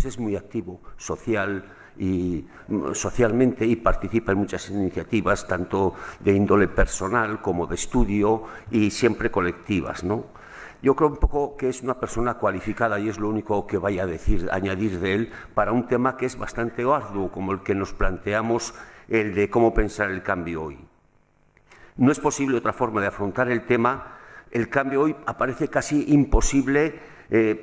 pues es muy activo socialmente y participa en muchas iniciativas, tanto de índole personal como de estudio y siempre colectivas, ¿no? Yo creo un poco que es una persona cualificada y es lo único que vaya a añadir de él para un tema que es bastante arduo, como el que nos planteamos, el de cómo pensar el cambio hoy. No es posible otra forma de afrontar el tema. El cambio hoy aparece casi imposible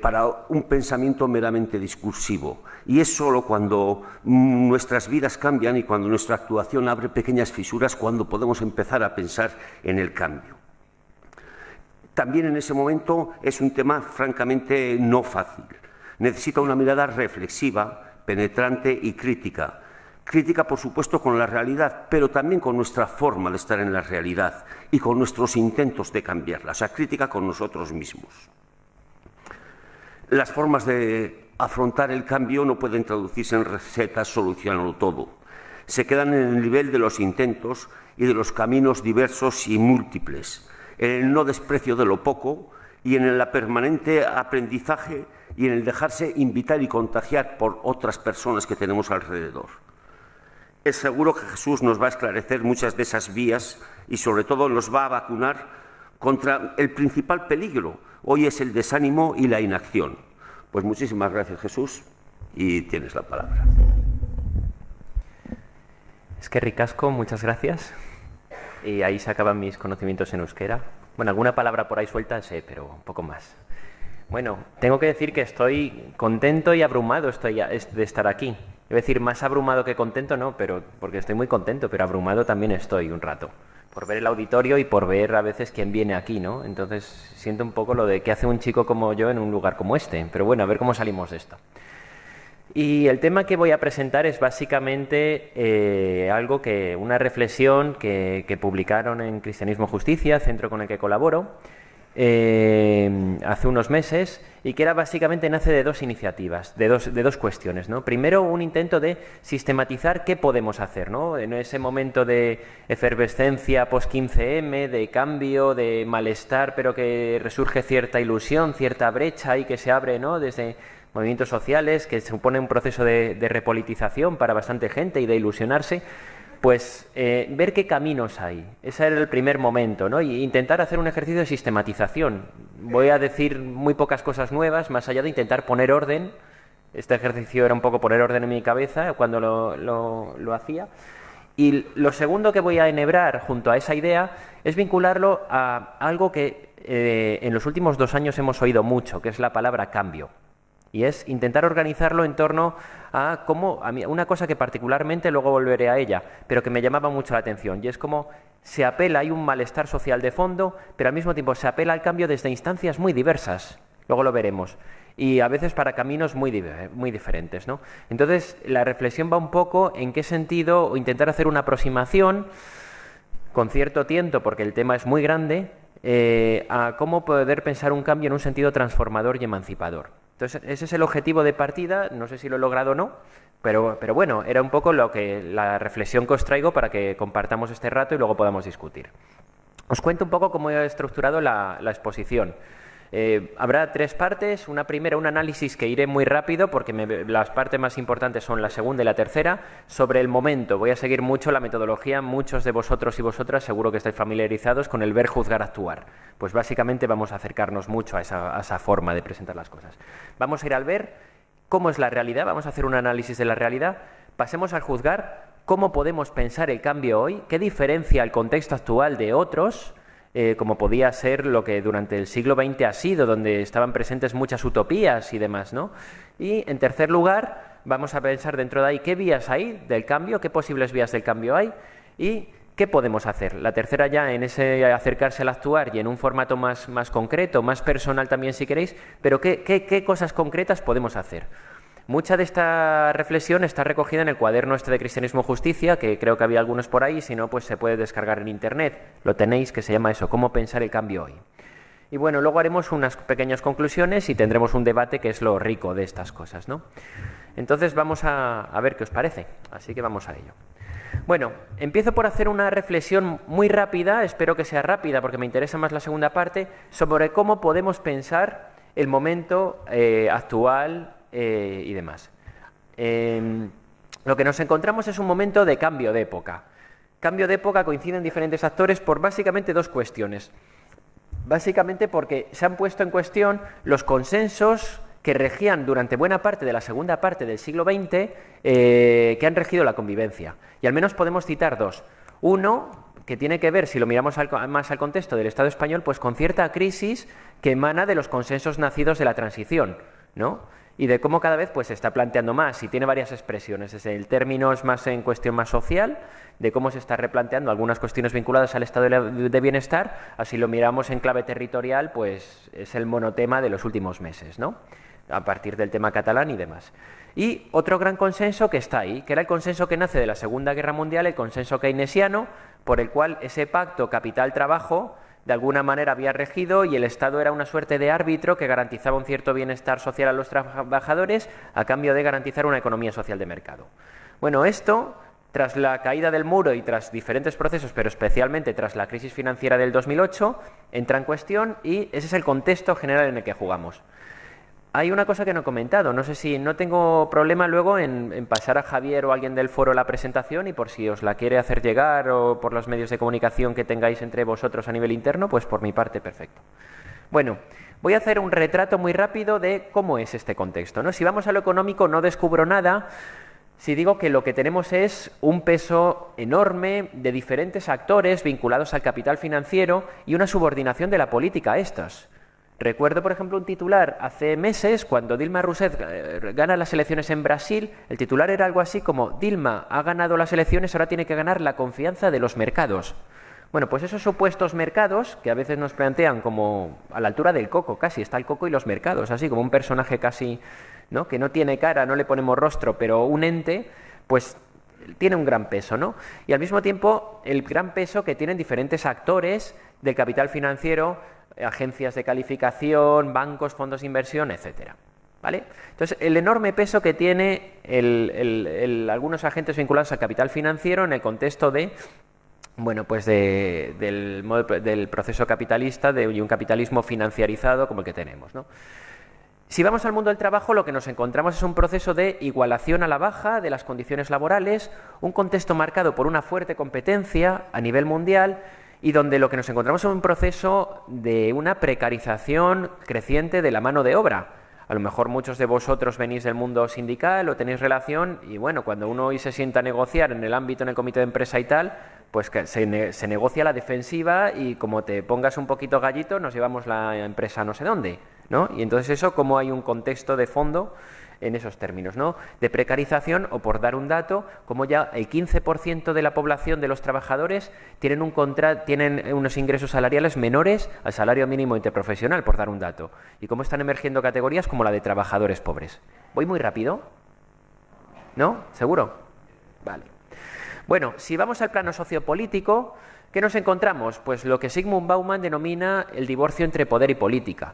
para un pensamiento meramente discursivo. Y es solo cuando nuestras vidas cambian y cuando nuestra actuación abre pequeñas fisuras cuando podemos empezar a pensar en el cambio. También en ese momento es un tema francamente no fácil. Necesita una mirada reflexiva, penetrante y crítica. Crítica, por supuesto, con la realidad, pero también con nuestra forma de estar en la realidad y con nuestros intentos de cambiarla. O sea, crítica con nosotros mismos. Las formas de afrontar el cambio no pueden traducirse en recetas solucionando todo. Se quedan en el nivel de los intentos y de los caminos diversos y múltiples, en el no desprecio de lo poco y en el permanente aprendizaje y en el dejarse invitar y contagiar por otras personas que tenemos alrededor. Es seguro que Jesús nos va a esclarecer muchas de esas vías y sobre todo nos va a vacunar contra el principal peligro. Hoy es el desánimo y la inacción. Pues muchísimas gracias, Jesús, y tienes la palabra. Es que ricasco, muchas gracias. Y ahí se acaban mis conocimientos en euskera. Bueno, alguna palabra por ahí suelta sé, pero un poco más. Bueno, tengo que decir que estoy contento y abrumado de estar aquí. Iba a decir más abrumado que contento, no, porque estoy muy contento, pero abrumado también estoy un rato. Por ver el auditorio y por ver a veces quién viene aquí, ¿no? Entonces siento un poco lo de qué hace un chico como yo en un lugar como este. Pero bueno, a ver cómo salimos de esto. Y el tema que voy a presentar es básicamente una reflexión que publicaron en Cristianismo Justicia, centro con el que colaboro, hace unos meses, y que básicamente nace de dos iniciativas, de dos cuestiones, ¿no? Primero, un intento de sistematizar qué podemos hacer, ¿no? En ese momento de efervescencia post-15M, de cambio, de malestar, pero que resurge cierta ilusión, cierta brecha y que se abre, ¿no? Desde movimientos sociales, que supone un proceso de repolitización para bastante gente y de ilusionarse. Pues ver qué caminos hay. Ese era el primer momento, ¿no? Y intentar hacer un ejercicio de sistematización. Voy a decir muy pocas cosas nuevas, más allá de intentar poner orden. Este ejercicio era un poco poner orden en mi cabeza cuando lo hacía. Y lo segundo que voy a enhebrar junto a esa idea es vincularlo a algo que en los últimos 2 años hemos oído mucho, que es la palabra cambio. Y es intentar organizarlo en torno a una cosa que particularmente, luego volveré a ella, pero que me llamaba mucho la atención, y es cómo se apela, hay un malestar social de fondo, pero al mismo tiempo se apela al cambio desde instancias muy diversas, luego lo veremos, y a veces para caminos muy diferentes, ¿no? Entonces, la reflexión va un poco en qué sentido, o intentar hacer una aproximación con cierto tiento, porque el tema es muy grande, a cómo poder pensar un cambio en un sentido transformador y emancipador. Entonces, ese es el objetivo de partida, no sé si lo he logrado o no, pero bueno, era un poco la reflexión que os traigo para que compartamos este rato y luego podamos discutir. Os cuento un poco cómo he estructurado la exposición. Habrá 3 partes, una primera, un análisis que iré muy rápido porque las partes más importantes son la segunda y la tercera, sobre el momento. Voy a seguir mucho la metodología, muchos de vosotros y vosotras seguro que estáis familiarizados con el ver, juzgar, actuar. Pues básicamente vamos a acercarnos mucho a esa forma de presentar las cosas. Vamos a ir al ver cómo es la realidad, vamos a hacer un análisis de la realidad, pasemos al juzgar cómo podemos pensar el cambio hoy, qué diferencia el contexto actual de otros, como podía ser lo que durante el siglo XX ha sido, donde estaban presentes muchas utopías y demás, ¿no? Y, en tercer lugar, vamos a pensar dentro de ahí qué vías hay del cambio, qué posibles vías del cambio hay y qué podemos hacer. La tercera ya en ese acercarse al actuar y en un formato más concreto, más personal también si queréis, pero qué cosas concretas podemos hacer. Mucha de esta reflexión está recogida en el cuaderno de Cristianismo Justicia, que creo que había algunos por ahí, si no, pues se puede descargar en internet. Lo tenéis, que se llama eso, Cómo pensar el cambio hoy. Y bueno, luego haremos unas pequeñas conclusiones y tendremos un debate que es lo rico de estas cosas, ¿no? Entonces vamos a ver qué os parece, así que vamos a ello. Bueno, empiezo por hacer una reflexión muy rápida, espero que sea rápida porque me interesa más la segunda parte, sobre cómo podemos pensar el momento actual y demás. Lo que nos encontramos es un momento de cambio de época. Cambio de época coinciden diferentes actores por básicamente dos cuestiones. Básicamente porque se han puesto en cuestión los consensos que regían durante buena parte de la segunda parte del siglo XX, que han regido la convivencia. Y al menos podemos citar dos. Uno, que tiene que ver, si lo miramos más al contexto del Estado español, pues con cierta crisis que emana de los consensos nacidos de la transición, ¿no? Y de cómo cada vez pues, se está planteando más, y tiene varias expresiones, desde el término es más en cuestión más social, de cómo se está replanteando algunas cuestiones vinculadas al estado de bienestar, así lo miramos en clave territorial, pues es el monotema de los últimos meses, ¿no? A partir del tema catalán y demás. Y otro gran consenso que está ahí, que era el consenso que nace de la Segunda Guerra Mundial, el consenso keynesiano, por el cual ese pacto capital-trabajo de alguna manera había regido y el Estado era una suerte de árbitro que garantizaba un cierto bienestar social a los trabajadores a cambio de garantizar una economía social de mercado. Bueno, esto, tras la caída del muro y tras diferentes procesos, pero especialmente tras la crisis financiera del 2008, entra en cuestión y ese es el contexto general en el que jugamos. Hay una cosa que no he comentado, no sé si no tengo problema luego en pasar a Javier o a alguien del foro la presentación y por si os la quiere hacer llegar o por los medios de comunicación que tengáis entre vosotros a nivel interno, pues por mi parte perfecto. Bueno, voy a hacer un retrato muy rápido de cómo es este contexto, ¿no? Si vamos a lo económico no descubro nada si digo que lo que tenemos es un peso enorme de diferentes actores vinculados al capital financiero y una subordinación de la política a estos. Recuerdo, por ejemplo, un titular hace meses, cuando Dilma Rousseff gana las elecciones en Brasil, el titular era algo así como: Dilma ha ganado las elecciones, ahora tiene que ganar la confianza de los mercados. Bueno, pues esos supuestos mercados, que a veces nos plantean como a la altura del coco, casi, está el coco y los mercados, así como un personaje casi, ¿no?, que no tiene cara, no le ponemos rostro, pero un ente, pues tiene un gran peso, ¿no? Y al mismo tiempo, el gran peso que tienen diferentes actores del capital financiero, agencias de calificación, bancos, fondos de inversión, etcétera, ¿vale? Entonces, el enorme peso que tiene algunos agentes vinculados al capital financiero en el contexto de, bueno, pues del proceso capitalista y un capitalismo financiarizado como el que tenemos, ¿no? Si vamos al mundo del trabajo, lo que nos encontramos es un proceso de igualación a la baja de las condiciones laborales, un contexto marcado por una fuerte competencia a nivel mundial, y donde lo que nos encontramos es un proceso de una precarización creciente de la mano de obra. A lo mejor muchos de vosotros venís del mundo sindical o tenéis relación y bueno, cuando uno hoy se sienta a negociar en el ámbito, en el comité de empresa y tal, pues que se negocia la defensiva y como te pongas un poquito gallito nos llevamos la empresa no sé dónde, ¿no? Y entonces eso, como hay un contexto de fondo en esos términos, ¿no? De precarización, o por dar un dato, como ya el 15% de la población de los trabajadores tienen unos ingresos salariales menores al salario mínimo interprofesional, por dar un dato. Y cómo están emergiendo categorías como la de trabajadores pobres. ¿Voy muy rápido? ¿No? ¿Seguro? Vale. Bueno, si vamos al plano sociopolítico, ¿qué nos encontramos? Pues lo que Zygmunt Bauman denomina el divorcio entre poder y política.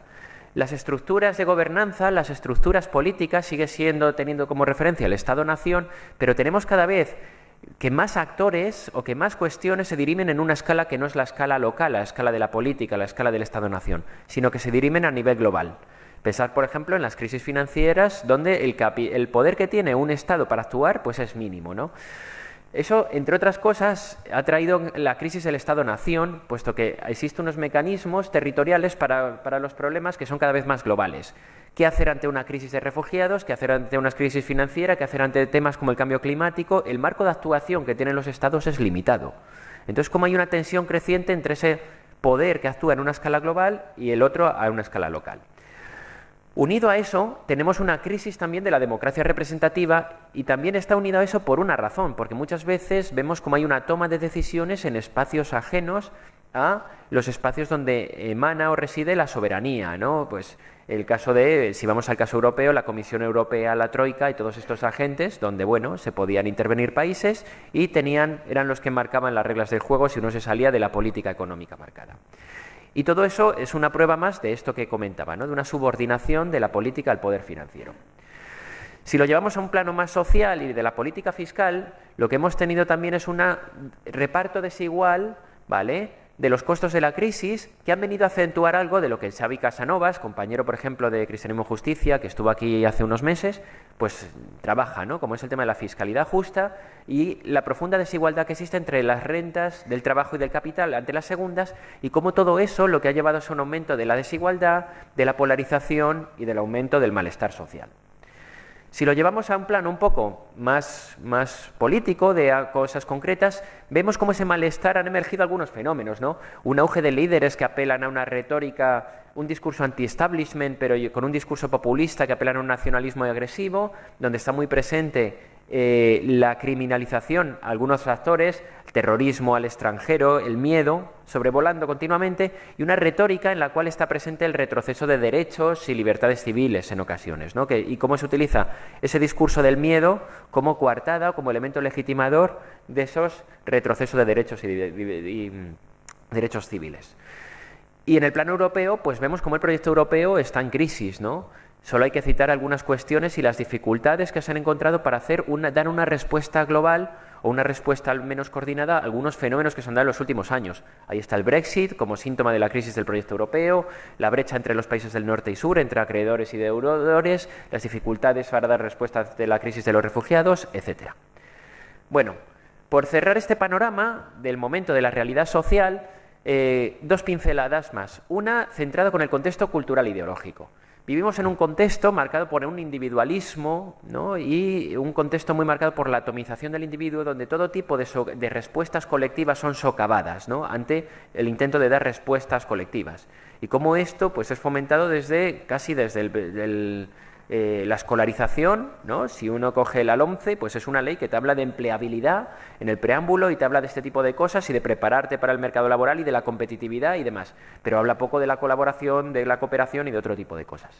Las estructuras de gobernanza, las estructuras políticas, sigue teniendo como referencia el Estado-Nación, pero tenemos cada vez que más actores o que más cuestiones se dirimen en una escala que no es la escala local, la escala de la política, la escala del Estado-Nación, sino que se dirimen a nivel global. Pensar, por ejemplo, en las crisis financieras, donde el poder que tiene un Estado para actuar pues es mínimo, ¿no? Eso, entre otras cosas, ha traído la crisis del Estado-Nación, puesto que existen unos mecanismos territoriales para los problemas que son cada vez más globales. ¿Qué hacer ante una crisis de refugiados? ¿Qué hacer ante una crisis financiera? ¿Qué hacer ante temas como el cambio climático? El marco de actuación que tienen los Estados es limitado. Entonces, como hay una tensión creciente entre ese poder que actúa en una escala global y el otro a una escala local. Unido a eso, tenemos una crisis también de la democracia representativa y también está unido a eso por una razón, porque muchas veces vemos como hay una toma de decisiones en espacios ajenos a los espacios donde emana o reside la soberanía, ¿no? Pues el caso de, si vamos al caso europeo, la Comisión Europea, la Troika y todos estos agentes donde, bueno, se podían intervenir países y eran los que marcaban las reglas del juego si uno se salía de la política económica marcada. Y todo eso es una prueba más de esto que comentaba, ¿no? De una subordinación de la política al poder financiero. Si lo llevamos a un plano más social y de la política fiscal, lo que hemos tenido también es un reparto desigual, ¿vale?, de los costos de la crisis, que han venido a acentuar algo de lo que Xavi Casanovas, compañero, por ejemplo, de Cristianismo y Justicia, que estuvo aquí hace unos meses, pues trabaja, ¿no? Como es el tema de la fiscalidad justa y la profunda desigualdad que existe entre las rentas del trabajo y del capital ante las segundas, y cómo todo eso lo que ha llevado es un aumento de la desigualdad, de la polarización y del aumento del malestar social. Si lo llevamos a un plano un poco más político, de cosas concretas, vemos cómo ese malestar han emergido algunos fenómenos, ¿no? Un auge de líderes que apelan a una retórica, un discurso anti-establishment, pero con un discurso populista que apelan a un nacionalismo agresivo, donde está muy presente la criminalización a algunos actores, el terrorismo al extranjero, el miedo, sobrevolando continuamente, y una retórica en la cual está presente el retroceso de derechos y libertades civiles en ocasiones, ¿no? Y cómo se utiliza ese discurso del miedo como coartada o como elemento legitimador de esos retrocesos de derechos y derechos civiles. Y en el plano europeo, pues vemos cómo el proyecto europeo está en crisis, ¿no? Solo hay que citar algunas cuestiones y las dificultades que se han encontrado para dar una respuesta global o una respuesta al menos coordinada a algunos fenómenos que se han dado en los últimos años. Ahí está el Brexit como síntoma de la crisis del proyecto europeo, la brecha entre los países del norte y sur, entre acreedores y deudores, las dificultades para dar respuestas de la crisis de los refugiados, etc. Bueno, por cerrar este panorama del momento de la realidad social, dos pinceladas más. Una centrada con el contexto cultural e ideológico. Vivimos en un contexto marcado por un individualismo, ¿no? Y un contexto muy marcado por la atomización del individuo, donde todo tipo de respuestas colectivas son socavadas, ¿no? Ante el intento de dar respuestas colectivas. Y cómo esto pues, es fomentado casi desde la escolarización, ¿no? Si uno coge la LOMCE, pues es una ley que te habla de empleabilidad en el preámbulo y te habla de este tipo de cosas y de prepararte para el mercado laboral y de la competitividad y demás, pero habla poco de la colaboración, de la cooperación y de otro tipo de cosas.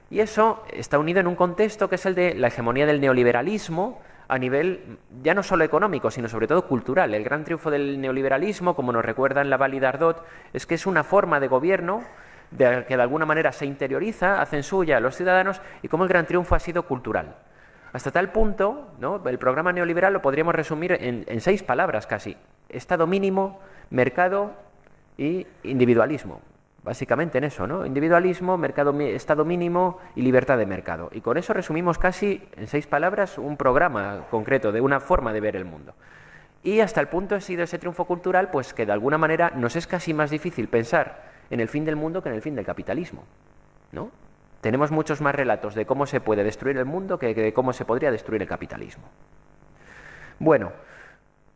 Y eso está unido en un contexto que es el de la hegemonía del neoliberalismo a nivel ya no solo económico, sino sobre todo cultural. El gran triunfo del neoliberalismo, como nos recuerda en la Val d'Ardot, es que es una forma de gobierno que de alguna manera se interioriza, hacen suya a los ciudadanos, y cómo el gran triunfo ha sido cultural. Hasta tal punto, ¿no? El programa neoliberal lo podríamos resumir en 6 palabras casi: Estado mínimo, mercado y individualismo. Básicamente en eso, ¿no? Individualismo, Estado mínimo y libertad de mercado. Y con eso resumimos casi en 6 palabras un programa concreto de una forma de ver el mundo. Y hasta el punto ha sido ese triunfo cultural, pues que de alguna manera nos es casi más difícil pensar en el fin del mundo que en el fin del capitalismo, ¿no? Tenemos muchos más relatos de cómo se puede destruir el mundo que de cómo se podría destruir el capitalismo. Bueno,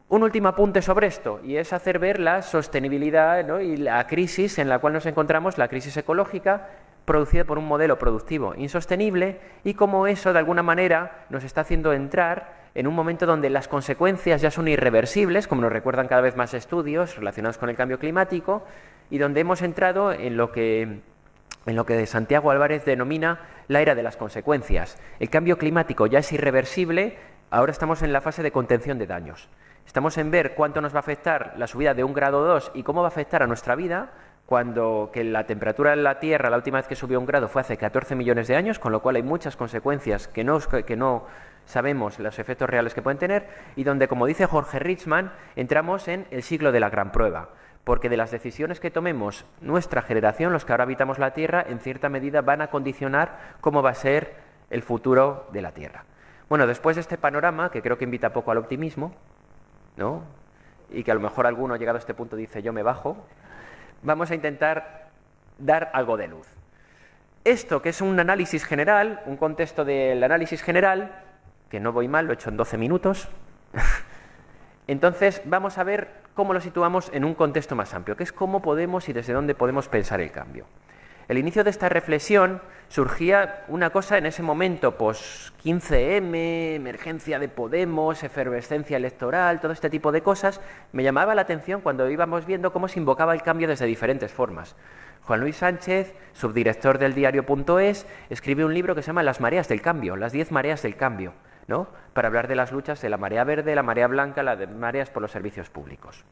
un último apunte sobre esto, y es hacer ver la sostenibilidad, ¿no? Y la crisis en la cual nos encontramos, la crisis ecológica, producida por un modelo productivo insostenible, y cómo eso de alguna manera nos está haciendo entrar en un momento donde las consecuencias ya son irreversibles, como nos recuerdan cada vez más estudios relacionados con el cambio climático, y donde hemos entrado en lo que Santiago Álvarez denomina la era de las consecuencias. El cambio climático ya es irreversible, ahora estamos en la fase de contención de daños. Estamos en ver cuánto nos va a afectar la subida de 1,2 grados y cómo va a afectar a nuestra vida, cuando que la temperatura en la Tierra la última vez que subió 1 grado fue hace 14 millones de años, con lo cual hay muchas consecuencias que no sabemos los efectos reales que pueden tener, y donde, como dice Jorge Richman, entramos en el siglo de la gran prueba. Porque de las decisiones que tomemos nuestra generación, los que ahora habitamos la Tierra, en cierta medida van a condicionar cómo va a ser el futuro de la Tierra. Bueno, después de este panorama, que creo que invita poco al optimismo, ¿no? Y que a lo mejor alguno llegado a este punto dice yo me bajo, vamos a intentar dar algo de luz. Esto, que es un análisis general, un contexto del análisis general, que no voy mal, lo he hecho en 12 minutos, entonces vamos a ver cómo lo situamos en un contexto más amplio, que es cómo podemos y desde dónde podemos pensar el cambio. El inicio de esta reflexión surgía una cosa en ese momento, pues 15M, emergencia de Podemos, efervescencia electoral, todo este tipo de cosas. Me llamaba la atención cuando íbamos viendo cómo se invocaba el cambio desde diferentes formas. Juan Luis Sánchez, subdirector del diario.es, escribe un libro que se llama Las mareas del cambio, las 10 mareas del cambio, ¿no? Para hablar de las luchas de la marea verde, la marea blanca, las mareas por los servicios públicos.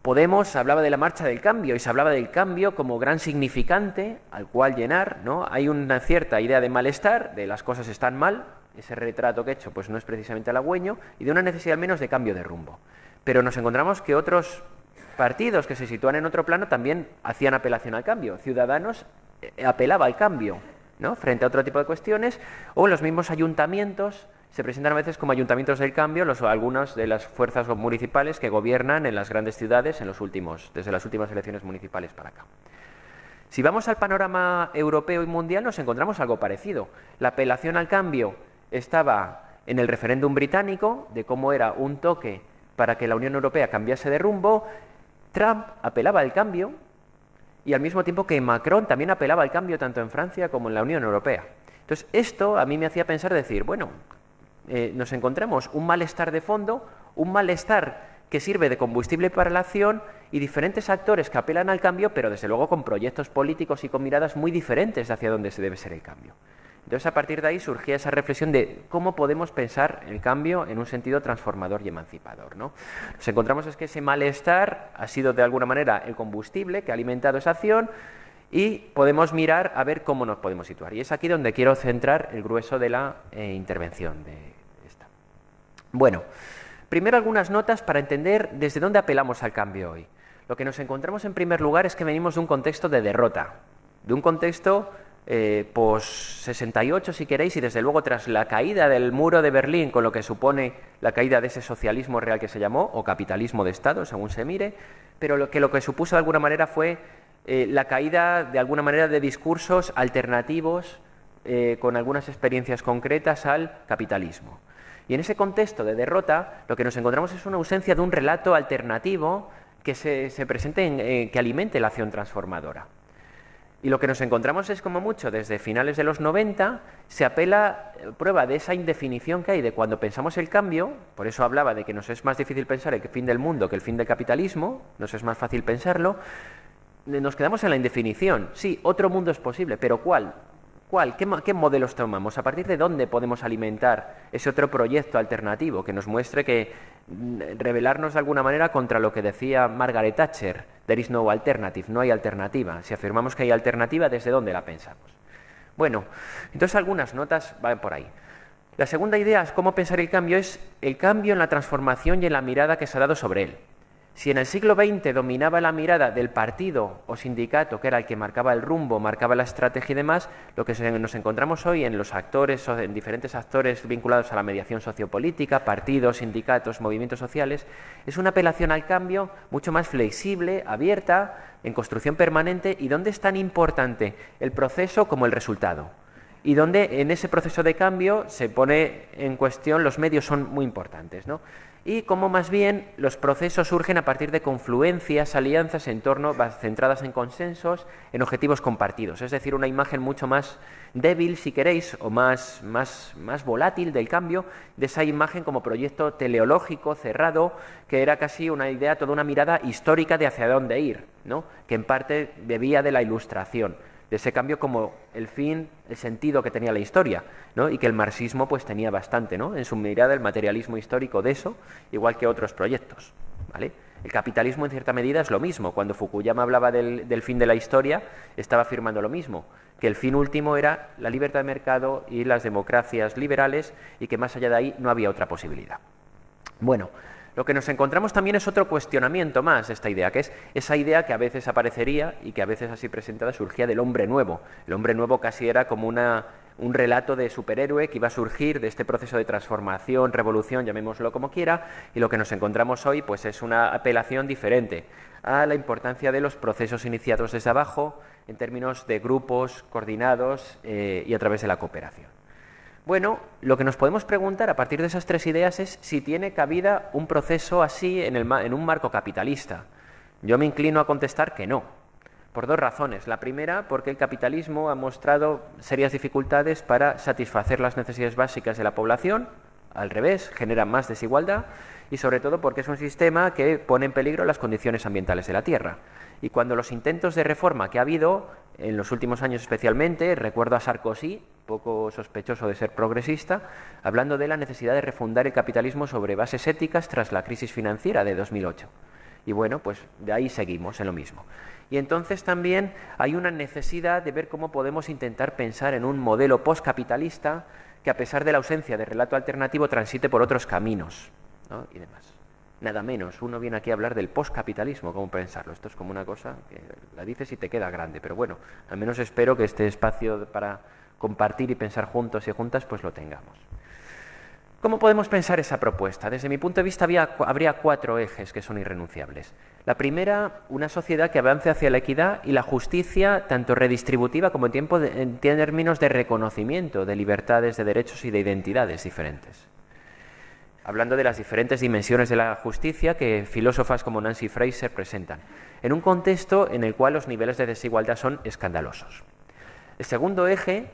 Podemos hablaba de la marcha del cambio y se hablaba del cambio como gran significante al cual llenar, ¿no? Hay una cierta idea de malestar, de las cosas están mal, ese retrato que he hecho pues no es precisamente halagüeño, y de una necesidad al menos de cambio de rumbo. Pero nos encontramos que otros partidos que se sitúan en otro plano también hacían apelación al cambio. Ciudadanos apelaba al cambio, ¿no?, frente a otro tipo de cuestiones, o los mismos ayuntamientos se presentan a veces como ayuntamientos del cambio, algunas de las fuerzas municipales que gobiernan en las grandes ciudades desde las últimas elecciones municipales para acá. Si vamos al panorama europeo y mundial, nos encontramos algo parecido. La apelación al cambio estaba en el referéndum británico, de cómo era un toque para que la Unión Europea cambiase de rumbo. Trump apelaba al cambio y al mismo tiempo que Macron también apelaba al cambio tanto en Francia como en la Unión Europea. Entonces, esto a mí me hacía pensar, decir, bueno, nos encontramos un malestar de fondo, un malestar que sirve de combustible para la acción y diferentes actores que apelan al cambio, pero desde luego con proyectos políticos y con miradas muy diferentes de hacia dónde se debe ser el cambio. Entonces, a partir de ahí surgía esa reflexión de cómo podemos pensar el cambio en un sentido transformador y emancipador, ¿no? Nos encontramos es que ese malestar ha sido de alguna manera el combustible que ha alimentado esa acción y podemos mirar a ver cómo nos podemos situar. Y es aquí donde quiero centrar el grueso de la intervención de esta. Bueno, primero algunas notas para entender desde dónde apelamos al cambio hoy. Lo que nos encontramos en primer lugar es que venimos de un contexto de derrota, de un contexto post-68, si queréis, y desde luego tras la caída del muro de Berlín, con lo que supone la caída de ese socialismo real que se llamó, o capitalismo de Estado, según se mire, pero lo que supuso de alguna manera fue la caída de alguna manera de discursos alternativos con algunas experiencias concretas al capitalismo. Y en ese contexto de derrota, lo que nos encontramos es una ausencia de un relato alternativo que se presente, que alimente la acción transformadora. Y lo que nos encontramos es, como mucho, desde finales de los 90, se apela, prueba de esa indefinición que hay de cuando pensamos el cambio, por eso hablaba de que nos es más difícil pensar el fin del mundo que el fin del capitalismo, nos es más fácil pensarlo, nos quedamos en la indefinición. Sí, otro mundo es posible, pero ¿cuál? ¿Cuál? ¿Qué modelos tomamos? ¿A partir de dónde podemos alimentar ese otro proyecto alternativo que nos muestre que rebelarnos de alguna manera contra lo que decía Margaret Thatcher? There is no alternative, no hay alternativa. Si afirmamos que hay alternativa, ¿desde dónde la pensamos? Bueno, entonces algunas notas van por ahí. La segunda idea es cómo pensar el cambio, es el cambio en la transformación y en la mirada que se ha dado sobre él. Si en el siglo XX dominaba la mirada del partido o sindicato, que era el que marcaba el rumbo, marcaba la estrategia y demás, lo que nos encontramos hoy en los actores, en diferentes actores vinculados a la mediación sociopolítica, partidos, sindicatos, movimientos sociales, es una apelación al cambio mucho más flexible, abierta, en construcción permanente, y donde es tan importante el proceso como el resultado. Y donde en ese proceso de cambio se pone en cuestión, los medios son muy importantes, ¿no? Y cómo más bien los procesos surgen a partir de confluencias, alianzas en torno, centradas en consensos, en objetivos compartidos. Es decir, una imagen mucho más débil, si queréis, o más volátil del cambio, de esa imagen como proyecto teleológico, cerrado, que era casi una idea, toda una mirada histórica de hacia dónde ir, ¿no? Que en parte bebía de la Ilustración, de ese cambio como el fin, el sentido que tenía la historia, ¿no? Y que el marxismo pues tenía bastante, ¿no?, en su mirada, el materialismo histórico de eso, igual que otros proyectos, ¿vale? El capitalismo en cierta medida es lo mismo. Cuando Fukuyama hablaba del fin de la historia, estaba afirmando lo mismo, que el fin último era la libertad de mercado y las democracias liberales, y que más allá de ahí no había otra posibilidad. Bueno, lo que nos encontramos también es otro cuestionamiento más de esta idea, que es esa idea que a veces aparecería y que a veces así presentada surgía del hombre nuevo. El hombre nuevo casi era como un relato de superhéroe que iba a surgir de este proceso de transformación, revolución, llamémoslo como quiera, y lo que nos encontramos hoy pues es una apelación diferente a la importancia de los procesos iniciados desde abajo en términos de grupos coordinados y a través de la cooperación. Bueno, lo que nos podemos preguntar a partir de esas tres ideas es si tiene cabida un proceso así en un marco capitalista. Yo me inclino a contestar que no, por dos razones. La primera, porque el capitalismo ha mostrado serias dificultades para satisfacer las necesidades básicas de la población, al revés, genera más desigualdad, y sobre todo porque es un sistema que pone en peligro las condiciones ambientales de la Tierra. Y cuando los intentos de reforma que ha habido, en los últimos años especialmente, recuerdo a Sarkozy, poco sospechoso de ser progresista, hablando de la necesidad de refundar el capitalismo sobre bases éticas tras la crisis financiera de 2008. Y bueno, pues de ahí seguimos en lo mismo. Y entonces también hay una necesidad de ver cómo podemos intentar pensar en un modelo postcapitalista que, a pesar de la ausencia de relato alternativo, transite por otros caminos, ¿no?, y demás. nada menos. Uno viene aquí a hablar del postcapitalismo, ¿cómo pensarlo? Esto es como una cosa que la dices y te queda grande, pero bueno, al menos espero que este espacio para compartir y pensar juntos y juntas, pues lo tengamos. ¿Cómo podemos pensar esa propuesta? Desde mi punto de vista habría 4 ejes que son irrenunciables. La primera, una sociedad que avance hacia la equidad y la justicia, tanto redistributiva como en términos de reconocimiento de libertades, de derechos y de identidades diferentes. Hablando de las diferentes dimensiones de la justicia que filósofas como Nancy Fraser presentan, en un contexto en el cual los niveles de desigualdad son escandalosos. El segundo eje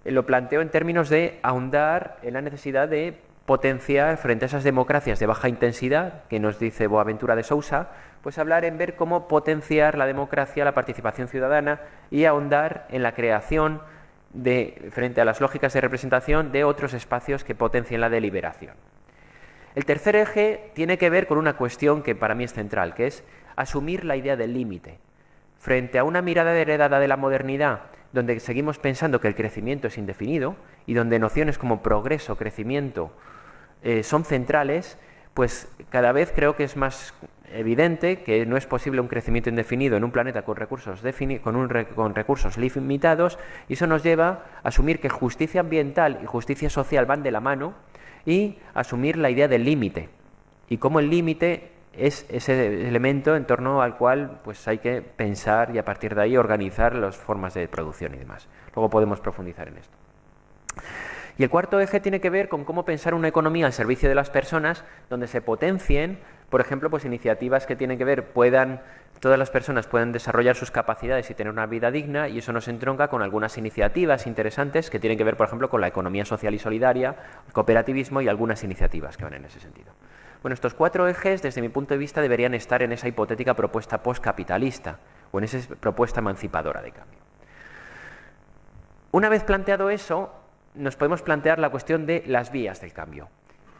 lo planteo en términos de ahondar en la necesidad de potenciar frente a esas democracias de baja intensidad, que nos dice Boaventura de Sousa, pues hablar en ver cómo potenciar la democracia, la participación ciudadana y ahondar en la creación frente a las lógicas de representación de otros espacios que potencien la deliberación. El tercer eje tiene que ver con una cuestión que para mí es central, que es asumir la idea del límite. Frente a una mirada heredada de la modernidad, donde seguimos pensando que el crecimiento es indefinido y donde nociones como progreso, crecimiento son centrales, pues cada vez creo que es más evidente que no es posible un crecimiento indefinido en un planeta con recursos limitados, y eso nos lleva a asumir que justicia ambiental y justicia social van de la mano y asumir la idea del límite y cómo el límite es ese elemento en torno al cual pues hay que pensar y a partir de ahí organizar las formas de producción y demás. Luego podemos profundizar en esto. Y el cuarto eje tiene que ver con cómo pensar una economía al servicio de las personas, donde se potencien, por ejemplo, pues iniciativas que tienen que ver, todas las personas puedan desarrollar sus capacidades y tener una vida digna, y eso nos entronca con algunas iniciativas interesantes que tienen que ver, por ejemplo, con la economía social y solidaria, el cooperativismo y algunas iniciativas que van en ese sentido. Bueno, estos 4 ejes, desde mi punto de vista, deberían estar en esa hipotética propuesta postcapitalista o en esa propuesta emancipadora de cambio. Una vez planteado eso, nos podemos plantear la cuestión de las vías del cambio.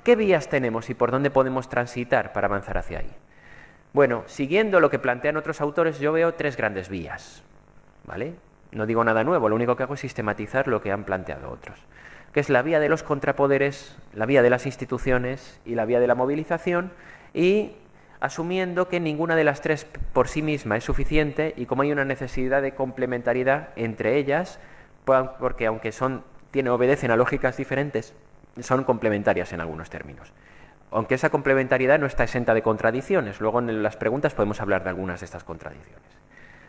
¿Qué vías tenemos y por dónde podemos transitar para avanzar hacia ahí? Bueno, siguiendo lo que plantean otros autores, yo veo 3 grandes vías, ¿vale? No digo nada nuevo, lo único que hago es sistematizar lo que han planteado otros, que es la vía de los contrapoderes, la vía de las instituciones y la vía de la movilización, y asumiendo que ninguna de las 3 por sí misma es suficiente y como hay una necesidad de complementariedad entre ellas, porque aunque obedecen a lógicas diferentes, son complementarias en algunos términos. Aunque esa complementariedad no está exenta de contradicciones. Luego en las preguntas podemos hablar de algunas de estas contradicciones.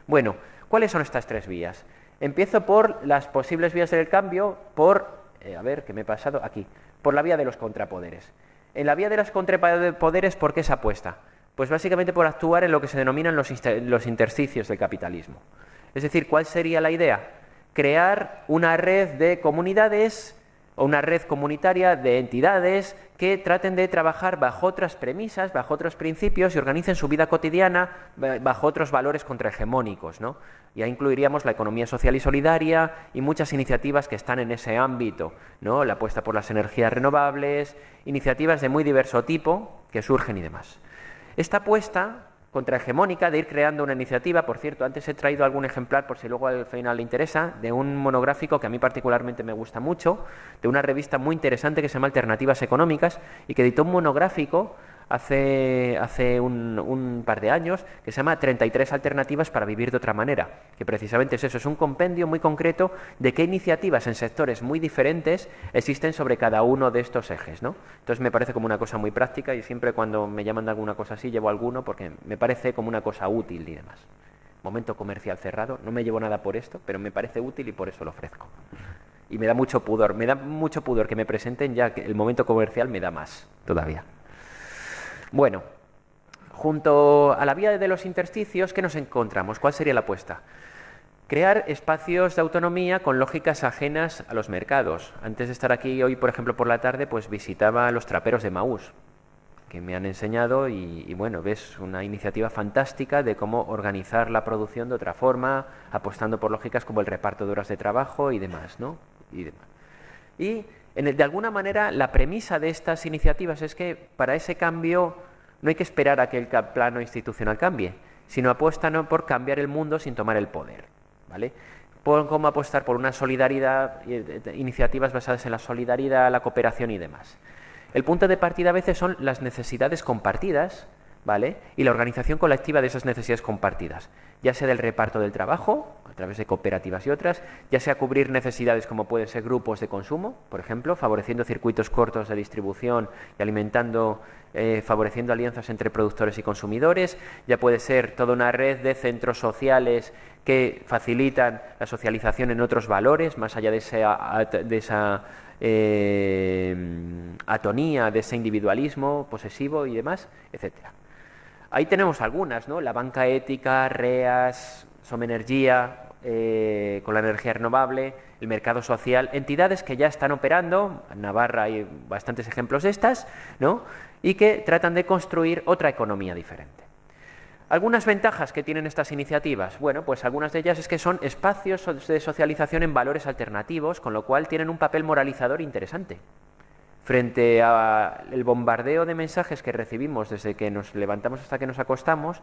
Bueno, ¿cuáles son estas 3 vías? Empiezo por las posibles vías del cambio, por la vía de los contrapoderes. En la vía de los contrapoderes, ¿por qué se apuesta? Pues básicamente por actuar en lo que se denominan los intersticios del capitalismo. Es decir, ¿cuál sería la idea? Crear una red de comunidades o una red comunitaria de entidades que traten de trabajar bajo otras premisas, bajo otros principios y organicen su vida cotidiana bajo otros valores contrahegemónicos, ¿no? Ya incluiríamos la economía social y solidaria y muchas iniciativas que están en ese ámbito, ¿no? La apuesta por las energías renovables, iniciativas de muy diverso tipo que surgen y demás. Esta apuesta contrahegemónica de ir creando una iniciativa, por cierto, antes he traído algún ejemplar por si luego al final le interesa, de un monográfico que a mí particularmente me gusta mucho, de una revista muy interesante que se llama Alternativas Económicas y que editó un monográfico hace un par de años que se llama 33 alternativas para vivir de otra manera, que precisamente es eso, es un compendio muy concreto de qué iniciativas en sectores muy diferentes existen sobre cada uno de estos ejes, ¿no? Entonces me parece como una cosa muy práctica y siempre cuando me llaman de alguna cosa así llevo alguno porque me parece como una cosa útil y demás. Momento comercial cerrado, no me llevo nada por esto, pero me parece útil y por eso lo ofrezco. Y me da mucho pudor que me presenten, ya que el momento comercial me da más todavía. Bueno, junto a la vía de los intersticios, ¿qué nos encontramos? ¿Cuál sería la apuesta? Crear espacios de autonomía con lógicas ajenas a los mercados. Antes de estar aquí hoy, por ejemplo, por la tarde, pues visitaba a los traperos de Maús, que me han enseñado y bueno, ves una iniciativa fantástica de cómo organizar la producción de otra forma, apostando por lógicas como el reparto de horas de trabajo y demás, ¿no? Y de alguna manera la premisa de estas iniciativas es que para ese cambio no hay que esperar a que el plano institucional cambie, sino apuestan por cambiar el mundo sin tomar el poder, ¿vale? Cómo apostar por una solidaridad, iniciativas basadas en la solidaridad, la cooperación y demás. El punto de partida a veces son las necesidades compartidas, ¿vale? Y la organización colectiva de esas necesidades compartidas, ya sea del reparto del trabajo, a través de cooperativas y otras, ya sea cubrir necesidades como pueden ser grupos de consumo, por ejemplo, favoreciendo circuitos cortos de distribución y alimentando, favoreciendo alianzas entre productores y consumidores, ya puede ser toda una red de centros sociales que facilitan la socialización en otros valores, más allá de esa atonía, de ese individualismo posesivo y demás, etcétera. Ahí tenemos algunas, ¿no? La banca ética, REAS, Somenergia, con la energía renovable, el mercado social, entidades que ya están operando, en Navarra hay bastantes ejemplos de estas, ¿no? Y que tratan de construir otra economía diferente. ¿Algunas ventajas que tienen estas iniciativas? Bueno, pues algunas de ellas es que son espacios de socialización en valores alternativos, con lo cual tienen un papel moralizador interesante. Frente al bombardeo de mensajes que recibimos desde que nos levantamos hasta que nos acostamos,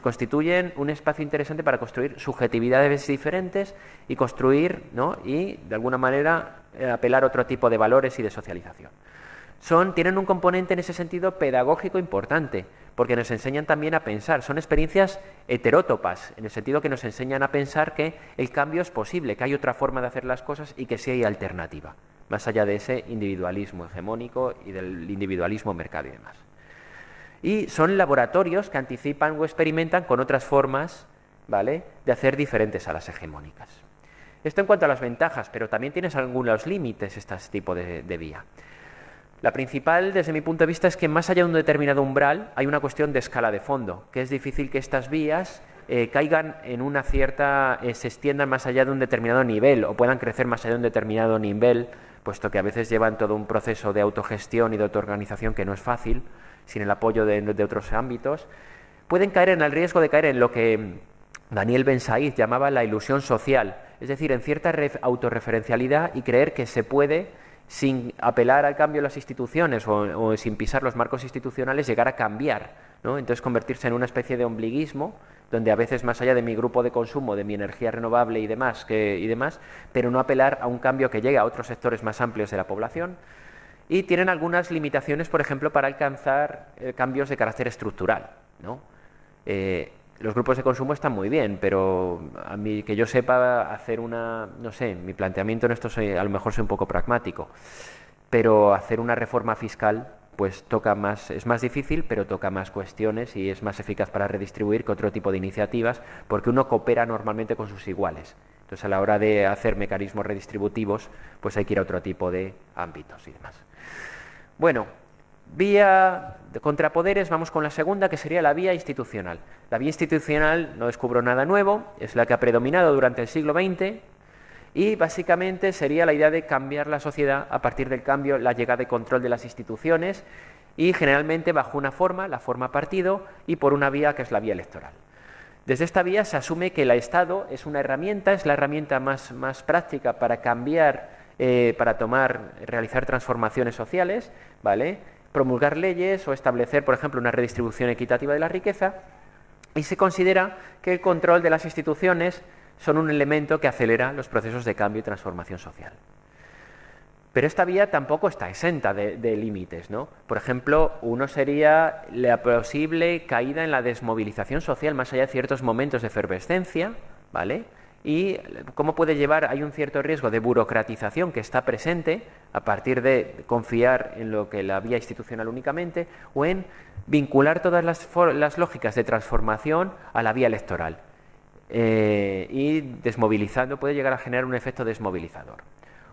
constituyen un espacio interesante para construir subjetividades diferentes y construir, ¿no? Y de alguna manera apelar a otro tipo de valores y de socialización. Tienen un componente en ese sentido pedagógico importante, porque nos enseñan también a pensar. Son experiencias heterótopas, en el sentido que nos enseñan a pensar que el cambio es posible, que hay otra forma de hacer las cosas y que sí hay alternativa, más allá de ese individualismo hegemónico y del individualismo mercado y demás. Y son laboratorios que anticipan o experimentan con otras formas, ¿vale?, de hacer diferentes a las hegemónicas. Esto en cuanto a las ventajas, pero también tienes algunos límites este tipo de vía. La principal, desde mi punto de vista, es que más allá de un determinado umbral hay una cuestión de escala de fondo, que es difícil que estas vías caigan en una cierta, se extiendan más allá de un determinado nivel o puedan crecer más allá de un determinado nivel, puesto que a veces llevan todo un proceso de autogestión y de autoorganización que no es fácil, sin el apoyo de otros ámbitos. Pueden caer en el riesgo de caer en lo que Daniel Ben Said llamaba la ilusión social, es decir, en cierta autorreferencialidad y creer que se puede, sin apelar al cambio de las instituciones o sin pisar los marcos institucionales, llegar a cambiar, ¿no? Entonces convertirse en una especie de ombliguismo, donde a veces más allá de mi grupo de consumo, de mi energía renovable y demás, pero no apelar a un cambio que llegue a otros sectores más amplios de la población. Y tienen algunas limitaciones, por ejemplo, para alcanzar cambios de carácter estructural, ¿no? Los grupos de consumo están muy bien, pero a mí que yo sepa hacer no sé, mi planteamiento en esto a lo mejor soy un poco pragmático, pero hacer una reforma fiscal pues es más difícil, pero toca más cuestiones y es más eficaz para redistribuir que otro tipo de iniciativas, porque uno coopera normalmente con sus iguales. Entonces, a la hora de hacer mecanismos redistributivos, pues hay que ir a otro tipo de ámbitos y demás. Bueno, vía de contrapoderes, vamos con la segunda, que sería la vía institucional. La vía institucional, no descubro nada nuevo, es la que ha predominado durante el siglo XX y básicamente sería la idea de cambiar la sociedad a partir del cambio, la llegada y control de las instituciones y generalmente bajo una forma, la forma partido, y por una vía que es la vía electoral. Desde esta vía se asume que el Estado es una herramienta, es la herramienta más práctica para cambiar, para realizar transformaciones sociales, ¿vale?, promulgar leyes o establecer, por ejemplo, una redistribución equitativa de la riqueza, y se considera que el control de las instituciones son un elemento que acelera los procesos de cambio y transformación social. Pero esta vía tampoco está exenta de límites, ¿no? Por ejemplo, uno sería la posible caída en la desmovilización social más allá de ciertos momentos de efervescencia, ¿vale? Y cómo puede llevar, hay un cierto riesgo de burocratización que está presente a partir de confiar en lo que la vía institucional únicamente, o en vincular todas las lógicas de transformación a la vía electoral. Y desmovilizando, puede llegar a generar un efecto desmovilizador.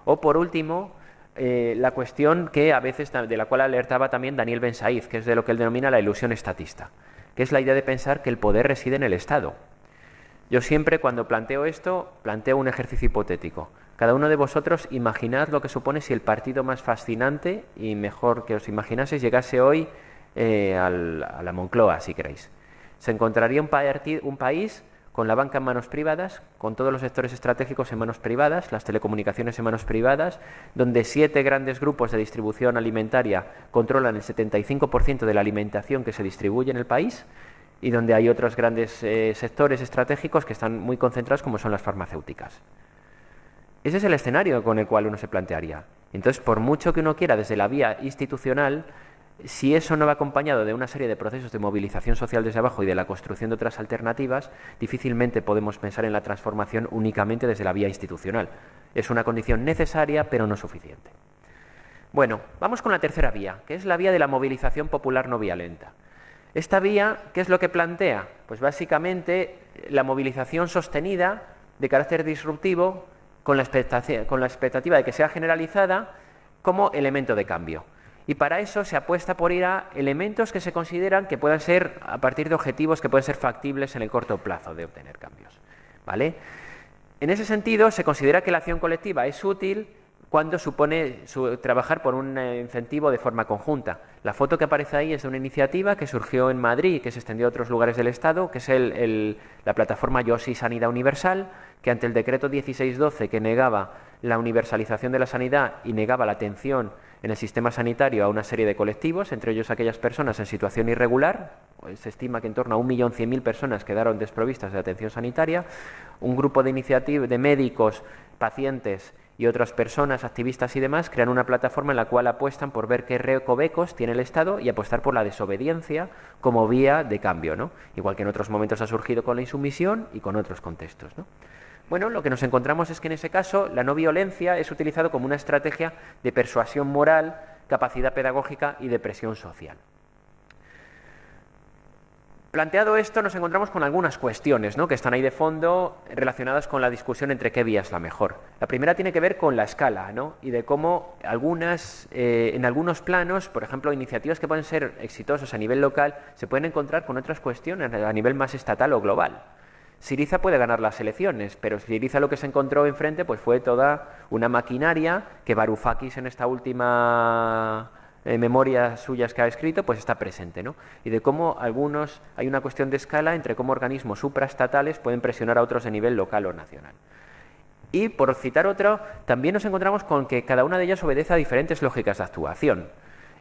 O por último, la cuestión que a veces, de la cual alertaba también Daniel Ben Said, que es de lo que él denomina la ilusión estatista, que es la idea de pensar que el poder reside en el Estado. Yo siempre, cuando planteo esto, planteo un ejercicio hipotético. Cada uno de vosotros imaginad lo que supone si el partido más fascinante y mejor que os imaginaseis llegase hoy a la Moncloa, si queréis. Se encontraría un país con la banca en manos privadas, con todos los sectores estratégicos en manos privadas, las telecomunicaciones en manos privadas, donde 7 grandes grupos de distribución alimentaria controlan el 75% de la alimentación que se distribuye en el país, y donde hay otros grandes sectores estratégicos que están muy concentrados, como son las farmacéuticas. Ese es el escenario con el cual uno se plantearía. Entonces, por mucho que uno quiera desde la vía institucional, si eso no va acompañado de una serie de procesos de movilización social desde abajo y de la construcción de otras alternativas, difícilmente podemos pensar en la transformación únicamente desde la vía institucional. Es una condición necesaria, pero no suficiente. Bueno, vamos con la tercera vía, que es la vía de la movilización popular no violenta. Esta vía, ¿qué es lo que plantea? Pues básicamente la movilización sostenida de carácter disruptivo con la expectativa de que sea generalizada como elemento de cambio. Y para eso se apuesta por ir a elementos que se consideran que puedan ser, a partir de objetivos que pueden ser factibles en el corto plazo de obtener cambios, ¿vale? En ese sentido, se considera que la acción colectiva es útil cuando supone trabajar por un incentivo de forma conjunta. La foto que aparece ahí es de una iniciativa que surgió en Madrid y que se extendió a otros lugares del Estado, que es la plataforma Yo Sí Sanidad Universal, que ante el decreto 1612 que negaba la universalización de la sanidad y negaba la atención en el sistema sanitario a una serie de colectivos, entre ellos aquellas personas en situación irregular, se estima que en torno a 1.100.000 personas quedaron desprovistas de atención sanitaria, un grupo de iniciativas de médicos, pacientes y otras personas, activistas y demás, crean una plataforma en la cual apuestan por ver qué recovecos tiene el Estado y apostar por la desobediencia como vía de cambio, ¿no? Igual que en otros momentos ha surgido con la insumisión y con otros contextos, ¿no? Bueno, lo que nos encontramos es que en ese caso la no violencia es utilizado como una estrategia de persuasión moral, capacidad pedagógica y de presión social. Planteado esto, nos encontramos con algunas cuestiones, ¿no?, que están ahí de fondo relacionadas con la discusión entre qué vía es la mejor. La primera tiene que ver con la escala, ¿no?, y de cómo en algunos planos, por ejemplo, iniciativas que pueden ser exitosas a nivel local, se pueden encontrar con otras cuestiones a nivel más estatal o global. Syriza puede ganar las elecciones, pero Syriza lo que se encontró enfrente pues fue toda una maquinaria que Varoufakis en esta última memorias suyas que ha escrito, pues está presente, ¿no? Y de cómo hay una cuestión de escala entre cómo organismos supraestatales pueden presionar a otros de nivel local o nacional. Y, por citar otro, también nos encontramos con que cada una de ellas obedece a diferentes lógicas de actuación.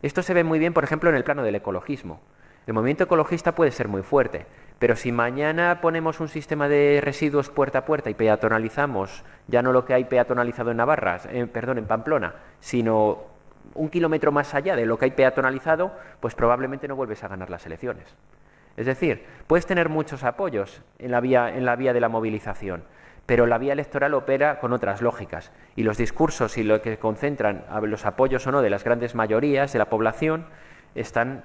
Esto se ve muy bien, por ejemplo, en el plano del ecologismo. El movimiento ecologista puede ser muy fuerte, pero si mañana ponemos un sistema de residuos puerta a puerta y peatonalizamos, ya no lo que hay peatonalizado en en Pamplona, sino 1 kilómetro más allá de lo que hay peatonalizado, pues probablemente no vuelves a ganar las elecciones. Es decir, puedes tener muchos apoyos en la vía de la movilización, pero la vía electoral opera con otras lógicas y los discursos y lo que concentran los apoyos o no de las grandes mayorías de la población están,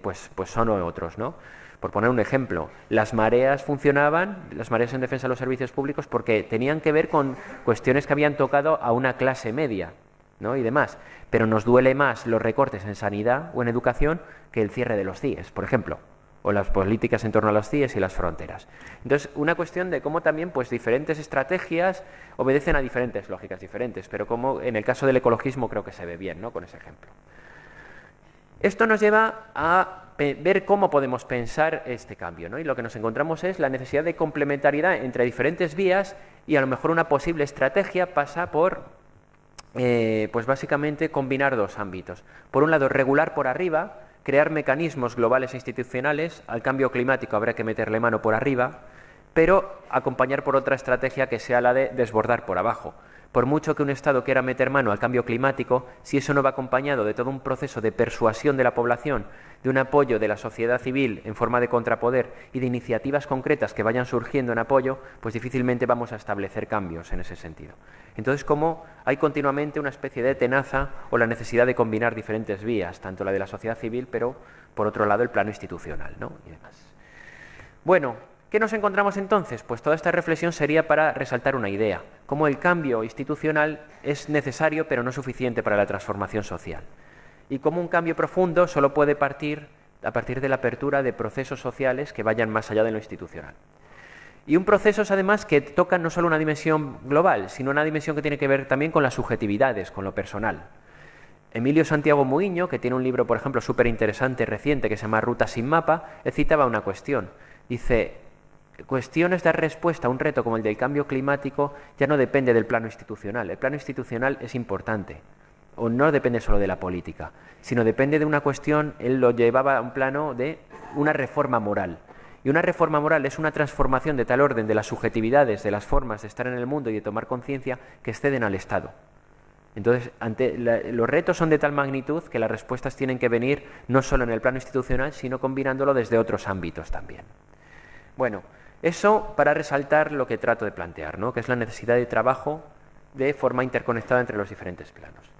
pues son otros, ¿no? Por poner un ejemplo, las mareas funcionaban, las mareas en defensa de los servicios públicos, porque tenían que ver con cuestiones que habían tocado a una clase media, ¿no?, y demás. Pero nos duele más los recortes en sanidad o en educación que el cierre de los CIEs, por ejemplo, o las políticas en torno a los CIEs y las fronteras. Entonces, una cuestión de cómo también pues diferentes estrategias obedecen a diferentes lógicas diferentes, pero como en el caso del ecologismo creo que se ve bien, ¿no?, con ese ejemplo. Esto nos lleva a ver cómo podemos pensar este cambio, ¿no? Y lo que nos encontramos es la necesidad de complementariedad entre diferentes vías y a lo mejor una posible estrategia pasa por pues básicamente combinar dos ámbitos. Por un lado, regular por arriba, crear mecanismos globales e institucionales. Al cambio climático habrá que meterle mano por arriba, pero acompañar por otra estrategia que sea la de desbordar por abajo. Por mucho que un Estado quiera meter mano al cambio climático, si eso no va acompañado de todo un proceso de persuasión de la población, de un apoyo de la sociedad civil en forma de contrapoder y de iniciativas concretas que vayan surgiendo en apoyo, pues difícilmente vamos a establecer cambios en ese sentido. Entonces, como hay continuamente una especie de tenaza o la necesidad de combinar diferentes vías, tanto la de la sociedad civil, pero por otro lado el plano institucional, ¿no?, y demás. Bueno, ¿qué nos encontramos entonces? Pues toda esta reflexión sería para resaltar una idea, cómo el cambio institucional es necesario pero no suficiente para la transformación social, y cómo un cambio profundo solo puede partir a partir de la apertura de procesos sociales que vayan más allá de lo institucional. Y un proceso, además, que toca no solo una dimensión global, sino una dimensión que tiene que ver también con las subjetividades, con lo personal. Emilio Santiago Muiño, que tiene un libro, por ejemplo, súper interesante, reciente, que se llama Ruta sin mapa, él citaba una cuestión. Dice: cuestiones de respuesta a un reto como el del cambio climático ya no depende del plano institucional. El plano institucional es importante, o no depende solo de la política, sino depende de una cuestión, él lo llevaba a un plano de una reforma moral. Y una reforma moral es una transformación de tal orden de las subjetividades, de las formas de estar en el mundo y de tomar conciencia que exceden al Estado. Entonces, los retos son de tal magnitud que las respuestas tienen que venir no solo en el plano institucional, sino combinándolo desde otros ámbitos también. Bueno, eso para resaltar lo que trato de plantear, ¿no? Que es la necesidad de trabajo de forma interconectada entre los diferentes planos.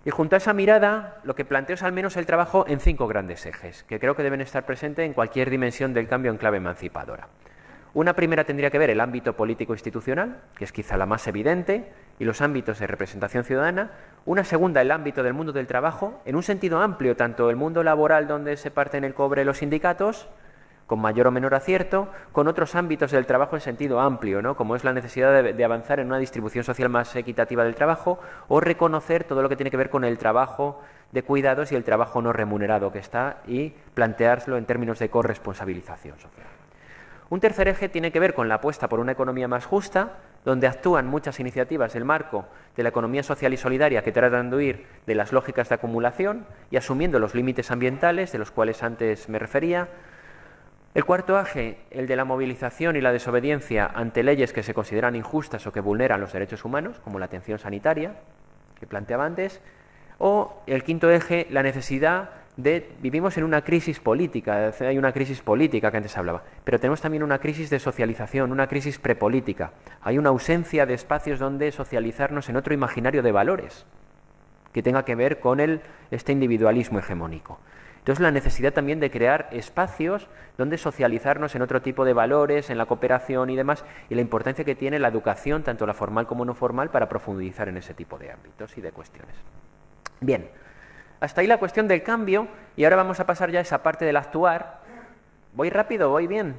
Y junto a esa mirada, lo que planteo es al menos el trabajo en 5 grandes ejes, que creo que deben estar presentes en cualquier dimensión del cambio en clave emancipadora. Una primera tendría que ver el ámbito político-institucional, que es quizá la más evidente, y los ámbitos de representación ciudadana. Una segunda, el ámbito del mundo del trabajo, en un sentido amplio, tanto el mundo laboral donde se parten el cobre los sindicatos, con mayor o menor acierto, con otros ámbitos del trabajo en sentido amplio, ¿no? Como es la necesidad de avanzar en una distribución social más equitativa del trabajo o reconocer todo lo que tiene que ver con el trabajo de cuidados y el trabajo no remunerado que está y planteárselo en términos de corresponsabilización social. Un tercer eje tiene que ver con la apuesta por una economía más justa, donde actúan muchas iniciativas en el marco de la economía social y solidaria que tratan de huir de las lógicas de acumulación y asumiendo los límites ambientales de los cuales antes me refería. El cuarto eje, el de la movilización y la desobediencia ante leyes que se consideran injustas o que vulneran los derechos humanos, como la atención sanitaria, que planteaba antes. O el quinto eje, la necesidad vivimos en una crisis política, hay una crisis política que antes hablaba, pero tenemos también una crisis de socialización, una crisis prepolítica. Hay una ausencia de espacios donde socializarnos en otro imaginario de valores que tenga que ver con este individualismo hegemónico. Entonces, la necesidad también de crear espacios donde socializarnos en otro tipo de valores, en la cooperación y demás, y la importancia que tiene la educación, tanto la formal como no formal, para profundizar en ese tipo de ámbitos y de cuestiones. Bien. Hasta ahí la cuestión del cambio y ahora vamos a pasar ya a esa parte del actuar. ¿Voy rápido? ¿Voy bien?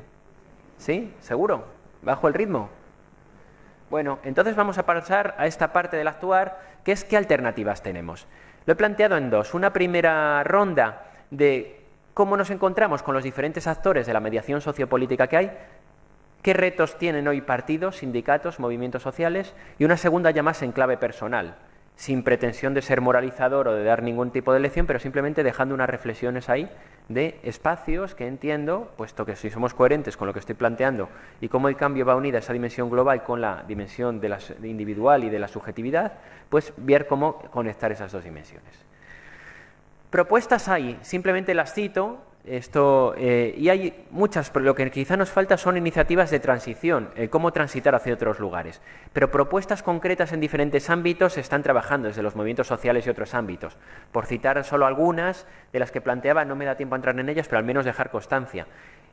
¿Sí? ¿Seguro? ¿Bajo el ritmo? Bueno, entonces vamos a pasar a esta parte del actuar, que es qué alternativas tenemos. Lo he planteado en dos. Una primera ronda de cómo nos encontramos con los diferentes actores de la mediación sociopolítica que hay, qué retos tienen hoy partidos, sindicatos, movimientos sociales, y una segunda ya más en clave personal, sin pretensión de ser moralizador o de dar ningún tipo de lección, pero simplemente dejando unas reflexiones ahí de espacios que entiendo, puesto que si somos coherentes con lo que estoy planteando y cómo el cambio va unido a esa dimensión global con la dimensión de individual y de la subjetividad, pues ver cómo conectar esas dos dimensiones. Propuestas hay, simplemente las cito. Y hay muchas, pero lo que quizá nos falta son iniciativas de transición, cómo transitar hacia otros lugares. Pero propuestas concretas en diferentes ámbitos se están trabajando desde los movimientos sociales y otros ámbitos. Por citar solo algunas de las que planteaba, no me da tiempo a entrar en ellas, pero al menos dejar constancia.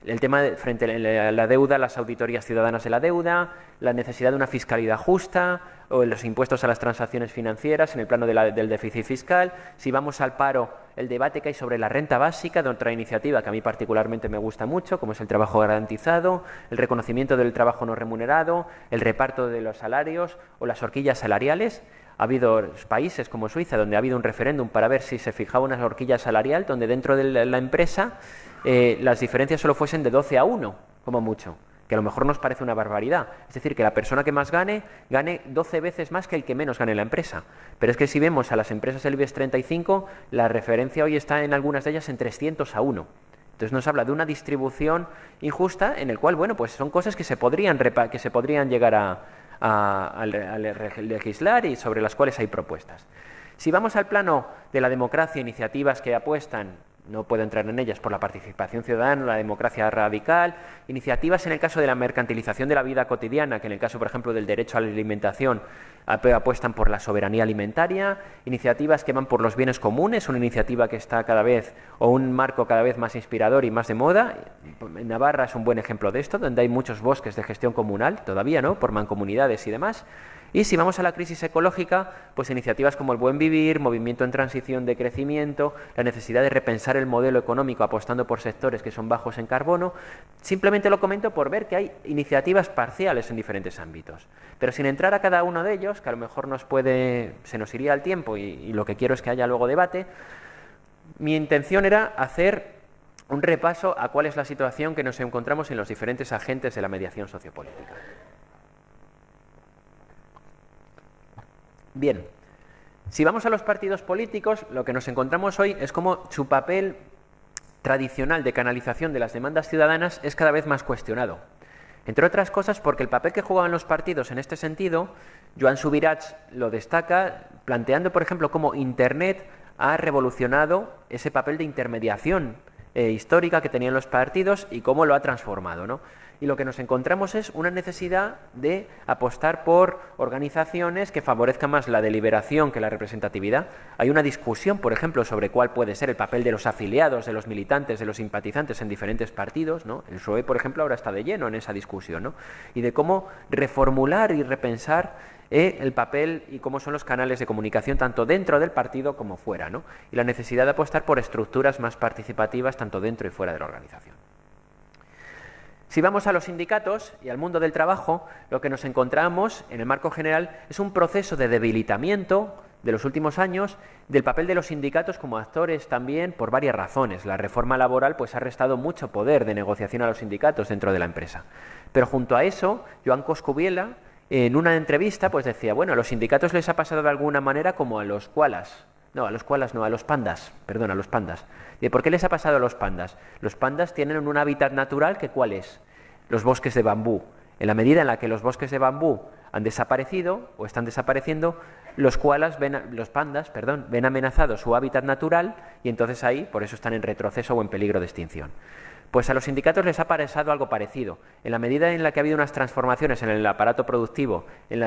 El tema frente a la deuda, las auditorías ciudadanas de la deuda, la necesidad de una fiscalidad justa, o los impuestos a las transacciones financieras en el plano del déficit fiscal. Si vamos al paro, el debate que hay sobre la renta básica, de otra iniciativa que a mí particularmente me gusta mucho, como es el trabajo garantizado, el reconocimiento del trabajo no remunerado, el reparto de los salarios o las horquillas salariales. Ha habido países como Suiza donde ha habido un referéndum para ver si se fijaba una horquilla salarial donde dentro de la empresa las diferencias solo fuesen de 12-1, como mucho, que a lo mejor nos parece una barbaridad. Es decir, que la persona que más gane 12 veces más que el que menos gane en la empresa. Pero es que si vemos a las empresas del IBEX 35, la referencia hoy está en algunas de ellas en 300-1. Entonces nos habla de una distribución injusta en el cual, bueno, pues son cosas que se podrían llegar a legislar y sobre las cuales hay propuestas. Si vamos al plano de la democracia, iniciativas que apuestan, no puedo entrar en ellas, por la participación ciudadana, la democracia radical, iniciativas en el caso de la mercantilización de la vida cotidiana, que en el caso, por ejemplo, del derecho a la alimentación, apuestan por la soberanía alimentaria, iniciativas que van por los bienes comunes, una iniciativa que está cada vez, o un marco cada vez más inspirador y más de moda. En Navarra es un buen ejemplo de esto, donde hay muchos bosques de gestión comunal, todavía, ¿no?, por mancomunidades y demás. Y si vamos a la crisis ecológica, pues iniciativas como el Buen Vivir, movimiento en transición de crecimiento, la necesidad de repensar el modelo económico apostando por sectores que son bajos en carbono. Simplemente lo comento por ver que hay iniciativas parciales en diferentes ámbitos. Pero sin entrar a cada uno de ellos, que a lo mejor se nos iría el tiempo y lo que quiero es que haya luego debate, mi intención era hacer un repaso a cuál es la situación que nos encontramos en los diferentes agentes de la mediación sociopolítica. Bien, si vamos a los partidos políticos, lo que nos encontramos hoy es como su papel tradicional de canalización de las demandas ciudadanas es cada vez más cuestionado. Entre otras cosas porque el papel que jugaban los partidos en este sentido, Joan Subirats lo destaca planteando, por ejemplo, cómo Internet ha revolucionado ese papel de intermediación histórica que tenían los partidos y cómo lo ha transformado, ¿no? Y lo que nos encontramos es una necesidad de apostar por organizaciones que favorezcan más la deliberación que la representatividad. Hay una discusión, por ejemplo, sobre cuál puede ser el papel de los afiliados, de los militantes, de los simpatizantes en diferentes partidos, ¿no? El PSOE, por ejemplo, ahora está de lleno en esa discusión, ¿no? Y de cómo reformular y repensar el papel y cómo son los canales de comunicación tanto dentro del partido como fuera, ¿no? Y la necesidad de apostar por estructuras más participativas tanto dentro y fuera de la organización. Si vamos a los sindicatos y al mundo del trabajo, lo que nos encontramos en el marco general es un proceso de debilitamiento de los últimos años del papel de los sindicatos como actores también por varias razones. La reforma laboral pues ha restado mucho poder de negociación a los sindicatos dentro de la empresa. Pero junto a eso, Joan Coscubiela, en una entrevista, pues decía, bueno, a los sindicatos les ha pasado de alguna manera como a los koalas. No, a los koalas no, a los pandas, perdón, a los pandas. ¿Y por qué les ha pasado a los pandas? Los pandas tienen un hábitat natural que ¿cuál es? Los bosques de bambú. En la medida en la que los bosques de bambú han desaparecido o están desapareciendo, los pandas ven amenazado su hábitat natural y entonces ahí, por eso están en retroceso o en peligro de extinción. Pues a los sindicatos les ha pasado algo parecido. En la medida en la que ha habido unas transformaciones en el aparato productivo, en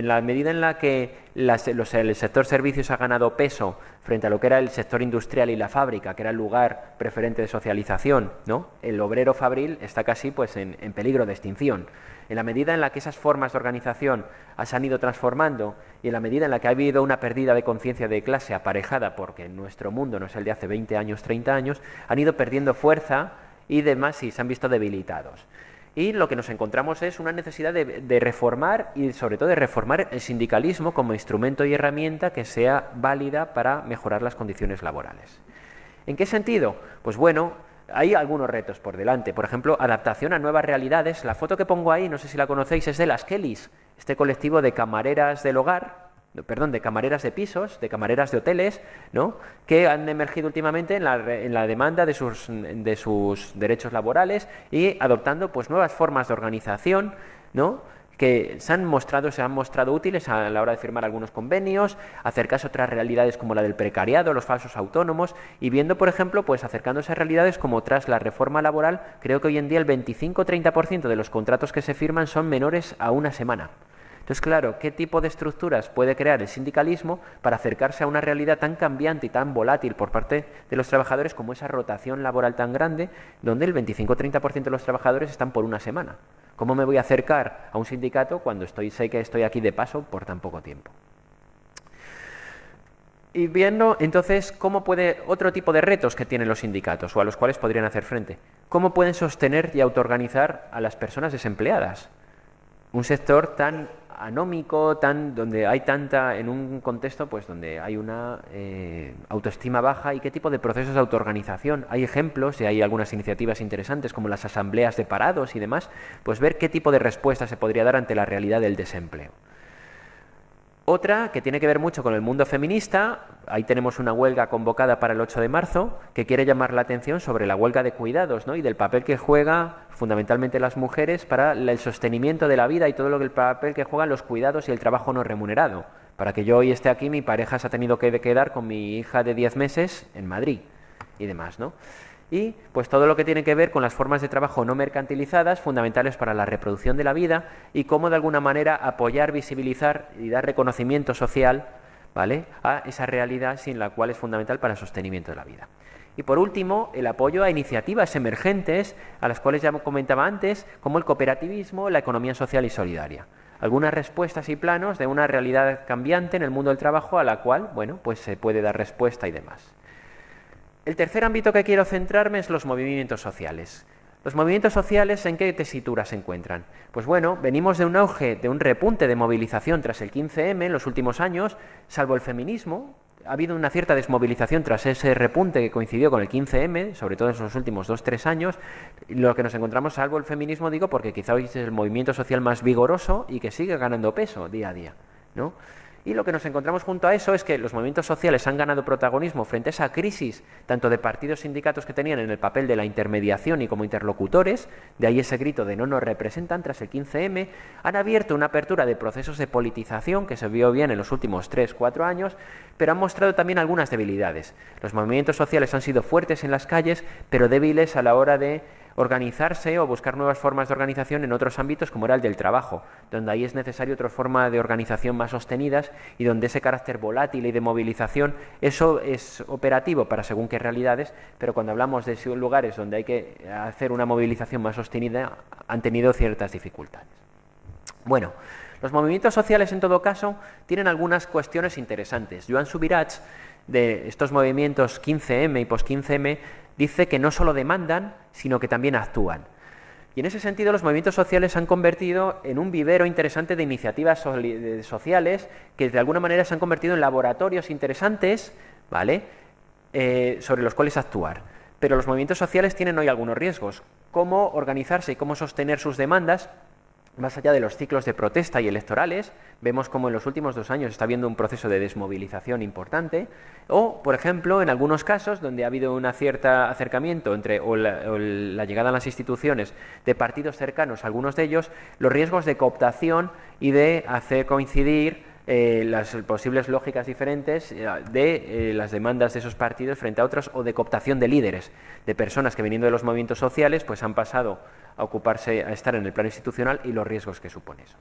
la medida en la que el sector servicios ha ganado peso frente a lo que era el sector industrial y la fábrica, que era el lugar preferente de socialización, ¿no? El obrero fabril está casi pues, en peligro de extinción. En la medida en la que esas formas de organización se han ido transformando y en la medida en la que ha habido una pérdida de conciencia de clase aparejada, porque nuestro mundo no es el de hace 20 años, 30 años, han ido perdiendo fuerza y demás y se han visto debilitados. Y lo que nos encontramos es una necesidad de reformar y sobre todo de reformar el sindicalismo como instrumento y herramienta que sea válida para mejorar las condiciones laborales. ¿En qué sentido? Pues bueno, hay algunos retos por delante. Por ejemplo, adaptación a nuevas realidades. La foto que pongo ahí, no sé si la conocéis, es de las Kellys, este colectivo de camareras del hogar, de camareras de pisos, de camareras de hoteles, ¿no? Que han emergido últimamente en la demanda de sus derechos laborales y adoptando pues nuevas formas de organización, ¿no? Que se han mostrado útiles a la hora de firmar algunos convenios, acercarse a otras realidades como la del precariado, los falsos autónomos y viendo, por ejemplo, pues acercándose a realidades como tras la reforma laboral, creo que hoy en día el 25-30% de los contratos que se firman son menores a una semana. Entonces, claro, ¿qué tipo de estructuras puede crear el sindicalismo para acercarse a una realidad tan cambiante y tan volátil por parte de los trabajadores como esa rotación laboral tan grande, donde el 25-30% de los trabajadores están por una semana? ¿Cómo me voy a acercar a un sindicato cuando sé que estoy aquí de paso por tan poco tiempo? Y viendo, entonces, otro tipo de retos que tienen los sindicatos o a los cuales podrían hacer frente. ¿Cómo pueden sostener y autoorganizar a las personas desempleadas? Un sector tan anómico, donde hay en un contexto pues donde hay una autoestima baja y qué tipo de procesos de autoorganización. Hay ejemplos y hay algunas iniciativas interesantes como las asambleas de parados y demás, pues ver qué tipo de respuesta se podría dar ante la realidad del desempleo. Otra que tiene que ver mucho con el mundo feminista, ahí tenemos una huelga convocada para el 8 de marzo que quiere llamar la atención sobre la huelga de cuidados, ¿no? Y del papel que juega fundamentalmente las mujeres para el sostenimiento de la vida y todo el papel que juegan los cuidados y el trabajo no remunerado. Para que yo hoy esté aquí, mi pareja se ha tenido que quedar con mi hija de 10 meses en Madrid y demás, ¿no? Y pues todo lo que tiene que ver con las formas de trabajo no mercantilizadas, fundamentales para la reproducción de la vida y cómo de alguna manera apoyar, visibilizar y dar reconocimiento social, ¿vale?, a esa realidad sin la cual es fundamental para el sostenimiento de la vida. Y por último, el apoyo a iniciativas emergentes, a las cuales ya comentaba antes, como el cooperativismo, la economía social y solidaria. Algunas respuestas y planos de una realidad cambiante en el mundo del trabajo a la cual, bueno, pues se puede dar respuesta y demás. El tercer ámbito que quiero centrarme es los movimientos sociales. ¿Los movimientos sociales en qué tesitura se encuentran? Pues bueno, venimos de un auge, de un repunte de movilización tras el 15M en los últimos años, salvo el feminismo. Ha habido una cierta desmovilización tras ese repunte que coincidió con el 15M, sobre todo en los últimos 2-3 años. Lo que nos encontramos, salvo el feminismo, digo, porque quizá hoy es el movimiento social más vigoroso y que sigue ganando peso día a día, ¿no? Y lo que nos encontramos junto a eso es que los movimientos sociales han ganado protagonismo frente a esa crisis, tanto de partidos y sindicatos que tenían en el papel de la intermediación y como interlocutores, de ahí ese grito de no nos representan tras el 15M, han abierto una apertura de procesos de politización que se vio bien en los últimos 3-4 años, pero han mostrado también algunas debilidades. Los movimientos sociales han sido fuertes en las calles, pero débiles a la hora de organizarse o buscar nuevas formas de organización en otros ámbitos como era el del trabajo, donde ahí es necesario otra forma de organización más sostenidas y donde ese carácter volátil y de movilización, eso es operativo para según qué realidades, pero cuando hablamos de lugares donde hay que hacer una movilización más sostenida, han tenido ciertas dificultades. Bueno, los movimientos sociales en todo caso tienen algunas cuestiones interesantes. Joan Subirats, de estos movimientos 15M y post-15M, dice que no solo demandan, sino que también actúan. Y en ese sentido los movimientos sociales se han convertido en un vivero interesante de iniciativas sociales que de alguna manera se han convertido en laboratorios interesantes, ¿vale?, sobre los cuales actuar. Pero los movimientos sociales tienen hoy algunos riesgos. Cómo organizarse y cómo sostener sus demandas más allá de los ciclos de protesta y electorales. Vemos como en los últimos 2 años está habiendo un proceso de desmovilización importante, o, por ejemplo, en algunos casos donde ha habido un cierto acercamiento entre la llegada a las instituciones de partidos cercanos, algunos de ellos, los riesgos de cooptación y de hacer coincidir las posibles lógicas diferentes de las demandas de esos partidos frente a otros, o de cooptación de líderes, de personas que viniendo de los movimientos sociales pues han pasado a estar en el plano institucional, y los riesgos que supone eso.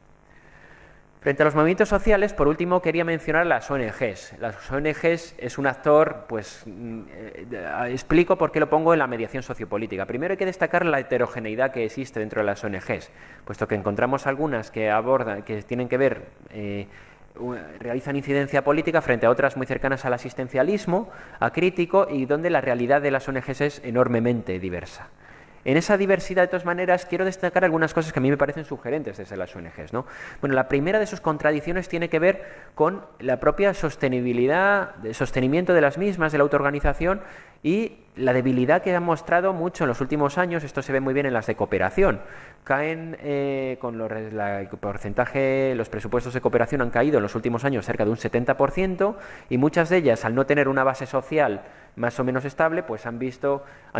Frente a los movimientos sociales, por último, quería mencionar las ONGs. Las ONGs es un actor, pues explico por qué lo pongo en la mediación sociopolítica. Primero hay que destacar la heterogeneidad que existe dentro de las ONGs, puesto que encontramos algunas que abordan, que tienen que ver, realizan incidencia política frente a otras muy cercanas al asistencialismo, a crítico, y donde la realidad de las ONGs es enormemente diversa. En esa diversidad, de todas maneras, quiero destacar algunas cosas que a mí me parecen sugerentes desde las ONGs, ¿no? Bueno, la primera de sus contradicciones tiene que ver con la propia sostenibilidad, el sostenimiento de las mismas, de la autoorganización, y la debilidad que han mostrado mucho en los últimos años. Esto se ve muy bien en las de cooperación. Caen con el porcentaje, los presupuestos de cooperación han caído en los últimos años cerca de un 70%, y muchas de ellas, al no tener una base social más o menos estable, pues han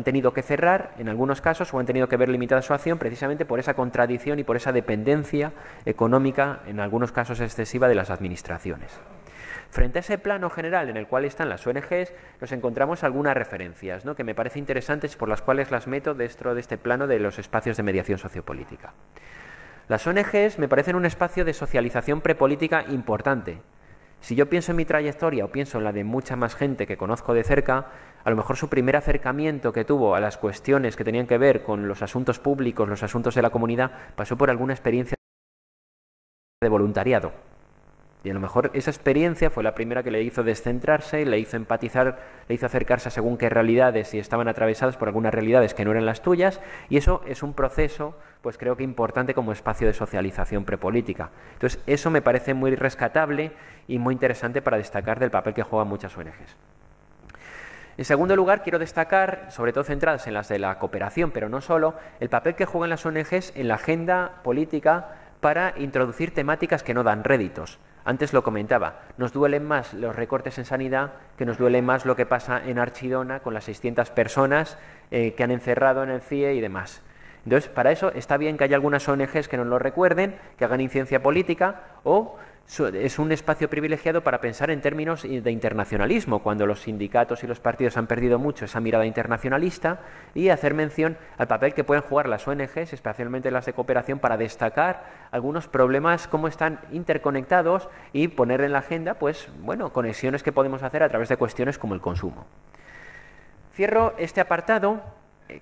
tenido que cerrar en algunos casos, o han tenido que ver limitada su acción precisamente por esa contradicción y por esa dependencia económica, en algunos casos excesiva, de las administraciones. Frente a ese plano general en el cual están las ONGs, nos encontramos algunas referencias, ¿no?, que me parecen interesantes, por las cuales las meto dentro de este plano de los espacios de mediación sociopolítica. Las ONGs me parecen un espacio de socialización prepolítica importante. Si yo pienso en mi trayectoria, o pienso en la de mucha más gente que conozco de cerca, a lo mejor su primer acercamiento que tuvo a las cuestiones que tenían que ver con los asuntos públicos, los asuntos de la comunidad, pasó por alguna experiencia de voluntariado. Y a lo mejor esa experiencia fue la primera que le hizo descentrarse, le hizo empatizar, le hizo acercarse a según qué realidades, y estaban atravesadas por algunas realidades que no eran las tuyas, y eso es un proceso, pues creo que importante como espacio de socialización prepolítica. Entonces, eso me parece muy rescatable y muy interesante para destacar del papel que juegan muchas ONGs. En segundo lugar, quiero destacar, sobre todo centradas en las de la cooperación, pero no solo, el papel que juegan las ONGs en la agenda política para introducir temáticas que no dan réditos. Antes lo comentaba, nos duelen más los recortes en sanidad que nos duele más lo que pasa en Archidona con las 600 personas que han encerrado en el CIE y demás. Entonces, para eso está bien que haya algunas ONGs que nos lo recuerden, que hagan incidencia política, o es un espacio privilegiado para pensar en términos de internacionalismo, cuando los sindicatos y los partidos han perdido mucho esa mirada internacionalista, y hacer mención al papel que pueden jugar las ONGs, especialmente las de cooperación, para destacar algunos problemas, cómo están interconectados, y poner en la agenda, pues, bueno, conexiones que podemos hacer a través de cuestiones como el consumo. Cierro este apartado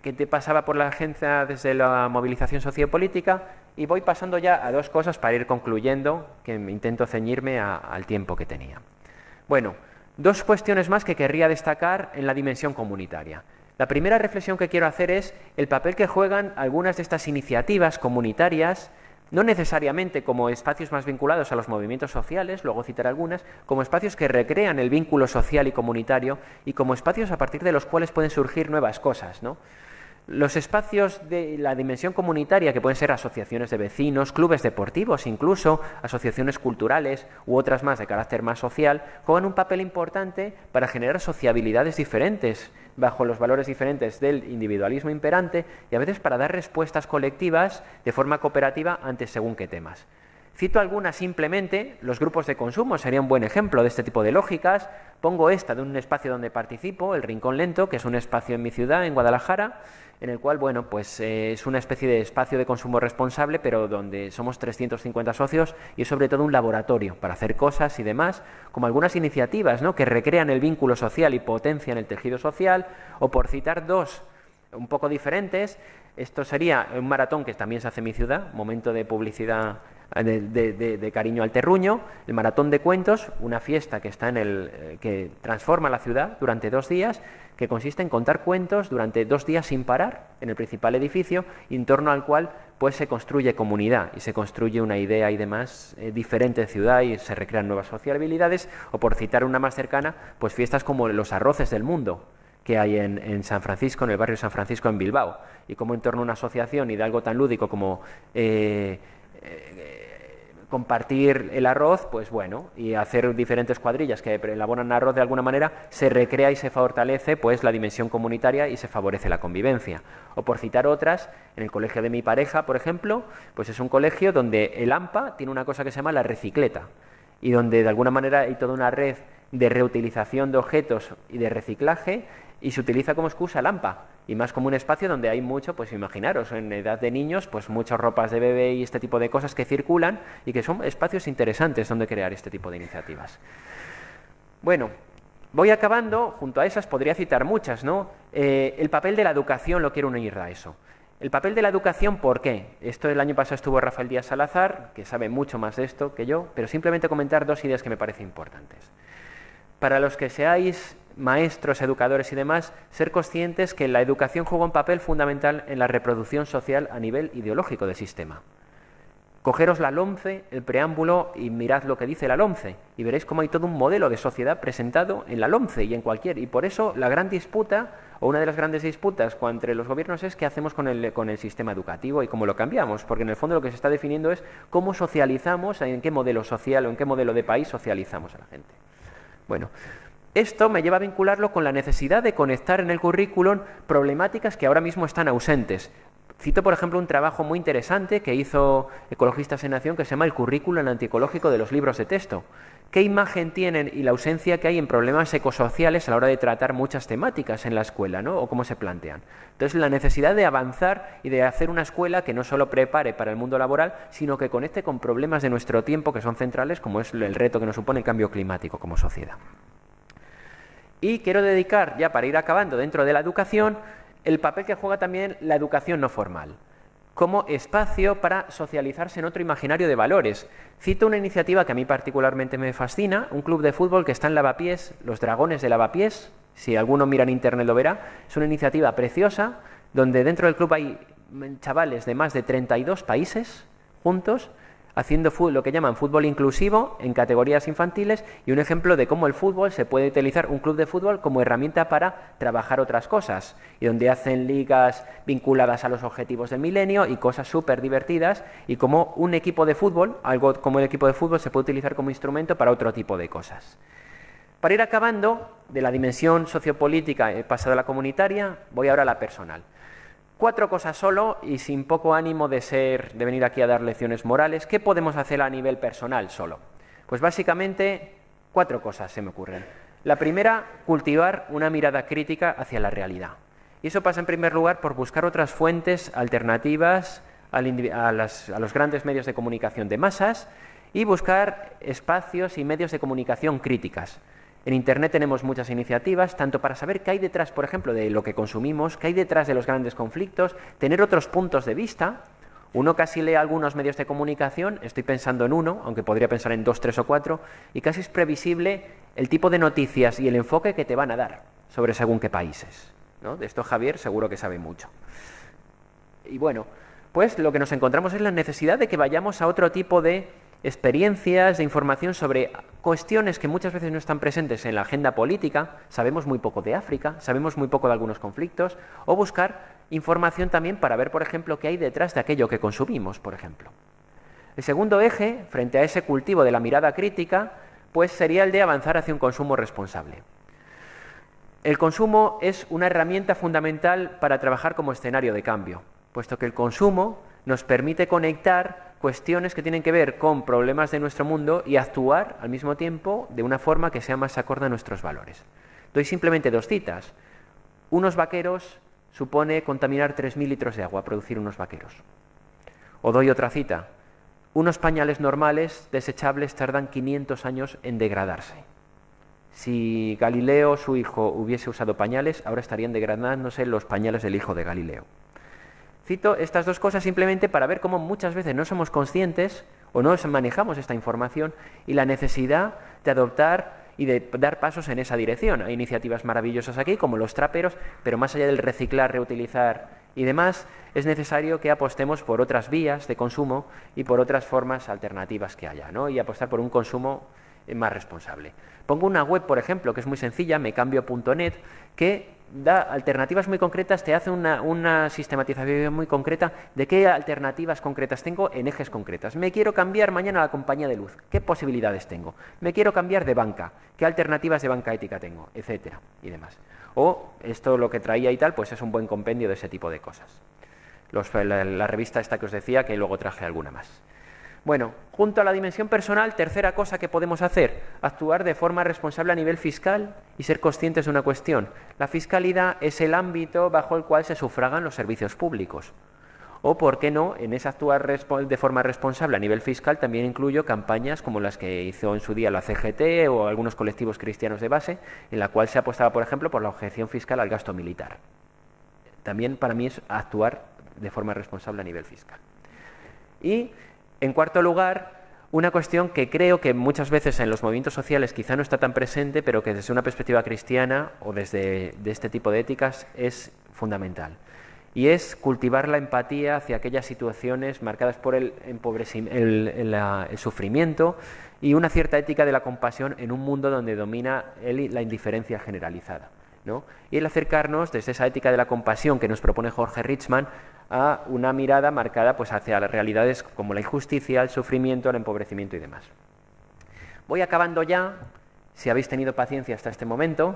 que te pasaba por la agencia desde la movilización sociopolítica, y voy pasando ya a 2 cosas para ir concluyendo, que intento ceñirme al tiempo que tenía. Bueno, 2 cuestiones más que querría destacar en la dimensión comunitaria. La primera reflexión que quiero hacer es el papel que juegan algunas de estas iniciativas comunitarias, no necesariamente como espacios más vinculados a los movimientos sociales, luego citaré algunas, como espacios que recrean el vínculo social y comunitario, y como espacios a partir de los cuales pueden surgir nuevas cosas, ¿no? Los espacios de la dimensión comunitaria, que pueden ser asociaciones de vecinos, clubes deportivos incluso, asociaciones culturales u otras más de carácter más social, juegan un papel importante para generar sociabilidades diferentes, bajo los valores diferentes del individualismo imperante y a veces para dar respuestas colectivas de forma cooperativa ante según qué temas. Cito algunas simplemente, los grupos de consumo sería un buen ejemplo de este tipo de lógicas. Pongo esta de un espacio donde participo, el Rincón Lento, que es un espacio en mi ciudad, en Guadalajara, en el cual, bueno, pues es una especie de espacio de consumo responsable, pero donde somos 350 socios y es sobre todo un laboratorio para hacer cosas y demás, como algunas iniciativas, ¿no?, que recrean el vínculo social y potencian el tejido social, o por citar dos un poco diferentes, esto sería un maratón que también se hace en mi ciudad, momento de publicidad de cariño al terruño, el maratón de cuentos, una fiesta que está que transforma la ciudad durante 2 días, que consiste en contar cuentos durante 2 días sin parar en el principal edificio, en torno al cual pues se construye comunidad y se construye una idea y demás diferente de ciudad y se recrean nuevas sociabilidades, o por citar una más cercana, pues fiestas como los arroces del mundo que hay en San Francisco, en el barrio San Francisco en Bilbao, y como en torno a una asociación y de algo tan lúdico como compartir el arroz, pues bueno, y hacer diferentes cuadrillas que elaboran arroz de alguna manera, se recrea y se fortalece pues la dimensión comunitaria y se favorece la convivencia. O por citar otras, en el colegio de mi pareja, por ejemplo, pues es un colegio donde el AMPA tiene una cosa que se llama la recicleta, y donde de alguna manera hay toda una red de reutilización de objetos y de reciclaje, y se utiliza como excusa el AMPA, y más como un espacio donde hay mucho, pues imaginaros, en edad de niños, pues muchas ropas de bebé y este tipo de cosas que circulan y que son espacios interesantes donde crear este tipo de iniciativas. Bueno, voy acabando, junto a esas podría citar muchas, ¿no? El papel de la educación lo quiero unir a eso. El papel de la educación, ¿por qué? Esto el año pasado estuvo Rafael Díaz Salazar, que sabe mucho más de esto que yo, pero simplemente comentar 2 ideas que me parecen importantes. Para los que seáis maestros, educadores y demás, ser conscientes que la educación juega un papel fundamental en la reproducción social a nivel ideológico del sistema. Cogeros la LOMCE, el preámbulo, y mirad lo que dice la LOMCE, y veréis cómo hay todo un modelo de sociedad presentado en la LOMCE y en cualquier. Y por eso la gran disputa, o una de las grandes disputas entre los gobiernos es qué hacemos con el sistema educativo y cómo lo cambiamos, porque en el fondo lo que se está definiendo es cómo socializamos, en qué modelo social o en qué modelo de país socializamos a la gente. Bueno, esto me lleva a vincularlo con la necesidad de conectar en el currículum problemáticas que ahora mismo están ausentes. Cito, por ejemplo, un trabajo muy interesante que hizo Ecologistas en Acción que se llama El currículum antiecológico de los libros de texto. ¿Qué imagen tienen y la ausencia que hay en problemas ecosociales a la hora de tratar muchas temáticas en la escuela, ¿no? O cómo se plantean. Entonces, la necesidad de avanzar y de hacer una escuela que no solo prepare para el mundo laboral, sino que conecte con problemas de nuestro tiempo que son centrales, como es el reto que nos supone el cambio climático como sociedad. Y quiero dedicar, ya para ir acabando dentro de la educación, el papel que juega también la educación no formal, como espacio para socializarse en otro imaginario de valores. Cito una iniciativa que a mí particularmente me fascina, un club de fútbol que está en Lavapiés, los Dragones de Lavapiés, si alguno mira en internet lo verá, es una iniciativa preciosa, donde dentro del club hay chavales de más de 32 países juntos, haciendo lo que llaman fútbol inclusivo en categorías infantiles, y un ejemplo de cómo el fútbol se puede utilizar, un club de fútbol, como herramienta para trabajar otras cosas, y donde hacen ligas vinculadas a los objetivos del milenio y cosas súper divertidas, y como un equipo de fútbol, algo como el equipo de fútbol, se puede utilizar como instrumento para otro tipo de cosas. Para ir acabando, de la dimensión sociopolítica he pasado a la comunitaria, voy ahora a la personal. 4 cosas solo y sin poco ánimo de venir aquí a dar lecciones morales. ¿Qué podemos hacer a nivel personal solo? Pues básicamente 4 cosas se me ocurren. La primera, cultivar una mirada crítica hacia la realidad. Y eso pasa en primer lugar por buscar otras fuentes alternativas a los grandes medios de comunicación de masas y buscar espacios y medios de comunicación críticas. En Internet tenemos muchas iniciativas, tanto para saber qué hay detrás, por ejemplo, de lo que consumimos, qué hay detrás de los grandes conflictos, tener otros puntos de vista. Uno casi lee algunos medios de comunicación, estoy pensando en uno, aunque podría pensar en 2, 3 o 4, y casi es previsible el tipo de noticias y el enfoque que te van a dar sobre según qué países, ¿no? De esto Javier seguro que sabe mucho. Y bueno, pues lo que nos encontramos es la necesidad de que vayamos a otro tipo de experiencias, de información sobre cuestiones que muchas veces no están presentes en la agenda política. Sabemos muy poco de África, sabemos muy poco de algunos conflictos, o buscar información también para ver, por ejemplo, qué hay detrás de aquello que consumimos, por ejemplo. El segundo eje, frente a ese cultivo de la mirada crítica, pues sería el de avanzar hacia un consumo responsable. El consumo es una herramienta fundamental para trabajar como escenario de cambio, puesto que el consumo nos permite conectar cuestiones que tienen que ver con problemas de nuestro mundo y actuar al mismo tiempo de una forma que sea más acorde a nuestros valores. Doy simplemente dos citas. Unos vaqueros supone contaminar 3.000 litros de agua, producir unos vaqueros. O doy otra cita. Unos pañales normales, desechables, tardan 500 años en degradarse. Si Galileo, su hijo, hubiese usado pañales, ahora estarían degradándose los pañales del hijo de Galileo. Cito estas dos cosas simplemente para ver cómo muchas veces no somos conscientes o no manejamos esta información y la necesidad de adoptar y de dar pasos en esa dirección. Hay iniciativas maravillosas aquí, como los traperos, pero más allá del reciclar, reutilizar y demás, es necesario que apostemos por otras vías de consumo y por otras formas alternativas que haya, ¿no? Y apostar por un consumo más responsable. Pongo una web, por ejemplo, que es muy sencilla, mecambio.net, que da alternativas muy concretas, te hace una sistematización muy concreta de qué alternativas concretas tengo en ejes concretas. Me quiero cambiar mañana a la compañía de luz, ¿qué posibilidades tengo? Me quiero cambiar de banca, ¿qué alternativas de banca ética tengo? Etcétera, y demás. O esto lo que traía y tal, pues es un buen compendio de ese tipo de cosas. La revista esta que os decía, que luego traje alguna más. Bueno, junto a la dimensión personal, tercera cosa que podemos hacer, actuar de forma responsable a nivel fiscal y ser conscientes de una cuestión. La fiscalidad es el ámbito bajo el cual se sufragan los servicios públicos. O, ¿por qué no?, en ese actuar de forma responsable a nivel fiscal también incluyo campañas como las que hizo en su día la CGT o algunos colectivos cristianos de base, en la cual se apostaba, por ejemplo, por la objeción fiscal al gasto militar. También para mí es actuar de forma responsable a nivel fiscal. Y en cuarto lugar, una cuestión que creo que muchas veces en los movimientos sociales quizá no está tan presente, pero que desde una perspectiva cristiana o desde este tipo de éticas es fundamental. Y es cultivar la empatía hacia aquellas situaciones marcadas por el sufrimiento y una cierta ética de la compasión en un mundo donde domina la indiferencia generalizada, ¿no? Y el acercarnos desde esa ética de la compasión que nos propone Jorge Richman a una mirada marcada pues, hacia las realidades como la injusticia, el sufrimiento, el empobrecimiento y demás. Voy acabando ya, si habéis tenido paciencia hasta este momento,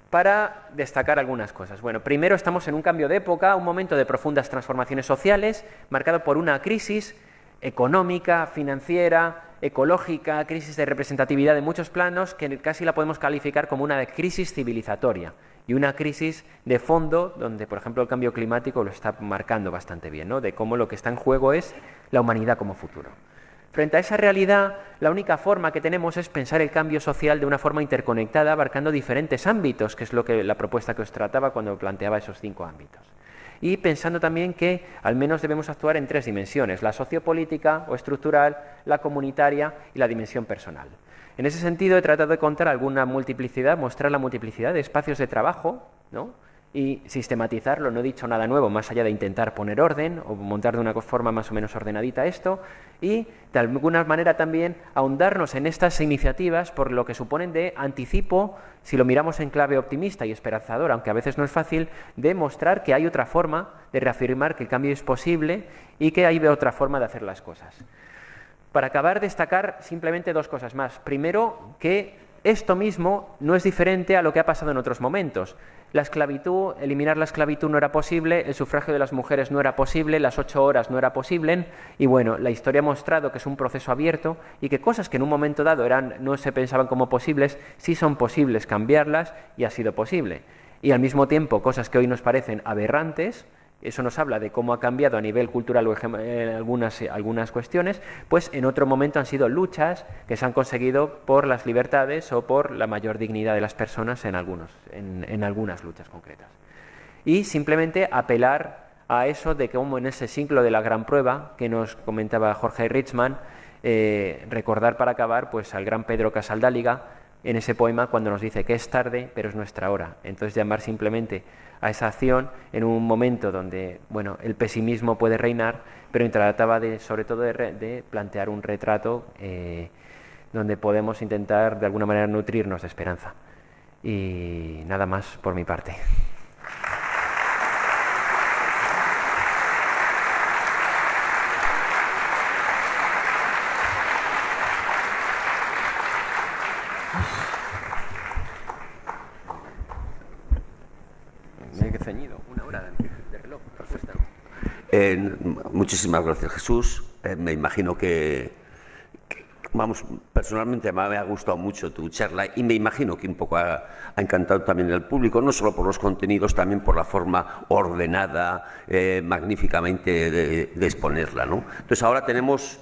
para destacar algunas cosas. Bueno, primero estamos en un cambio de época, un momento de profundas transformaciones sociales, marcado por una crisis económica, financiera, ecológica, crisis de representatividad de muchos planos, que casi la podemos calificar como una crisis civilizatoria y una crisis de fondo, donde, por ejemplo, el cambio climático lo está marcando bastante bien, ¿no? De cómo lo que está en juego es la humanidad como futuro. Frente a esa realidad, la única forma que tenemos es pensar el cambio social de una forma interconectada, abarcando diferentes ámbitos, que es la propuesta que os trataba cuando planteaba esos 5 ámbitos. Y pensando también que al menos debemos actuar en 3 dimensiones, la sociopolítica o estructural, la comunitaria y la dimensión personal. En ese sentido he tratado de contar alguna multiplicidad, mostrar la multiplicidad de espacios de trabajo, ¿no? Y sistematizarlo, no he dicho nada nuevo más allá de intentar poner orden o montar de una forma más o menos ordenadita esto y de alguna manera también ahondarnos en estas iniciativas por lo que suponen de anticipo, si lo miramos en clave optimista y esperanzadora, aunque a veces no es fácil, de mostrar que hay otra forma de reafirmar que el cambio es posible y que hay otra forma de hacer las cosas. Para acabar, destacar simplemente 2 cosas más. Primero, que esto mismo no es diferente a lo que ha pasado en otros momentos. La esclavitud, eliminar la esclavitud no era posible, el sufragio de las mujeres no era posible, las 8 horas no era posible, y bueno, la historia ha mostrado que es un proceso abierto y que cosas que en un momento dado no se pensaban como posibles, sí son posibles cambiarlas y ha sido posible. Y al mismo tiempo, cosas que hoy nos parecen aberrantes, eso nos habla de cómo ha cambiado a nivel cultural algunas cuestiones, pues en otro momento han sido luchas que se han conseguido por las libertades o por la mayor dignidad de las personas en algunas luchas concretas. Y simplemente apelar a eso de cómo en ese ciclo de la gran prueba que nos comentaba Jorge Richman, recordar para acabar pues al gran Pedro Casaldáliga en ese poema cuando nos dice que es tarde pero es nuestra hora. Entonces llamar simplemente a esa acción en un momento donde bueno, el pesimismo puede reinar, pero trataba sobre todo de plantear un retrato donde podemos intentar de alguna manera nutrirnos de esperanza. Y nada más por mi parte. qué ceñido, 1 hora de reloj. Muchísimas gracias, Jesús. Me imagino vamos, personalmente me ha gustado mucho tu charla y me imagino que un poco ha encantado también al público, no solo por los contenidos, también por la forma ordenada, magníficamente de exponerla, ¿no? Entonces ahora tenemos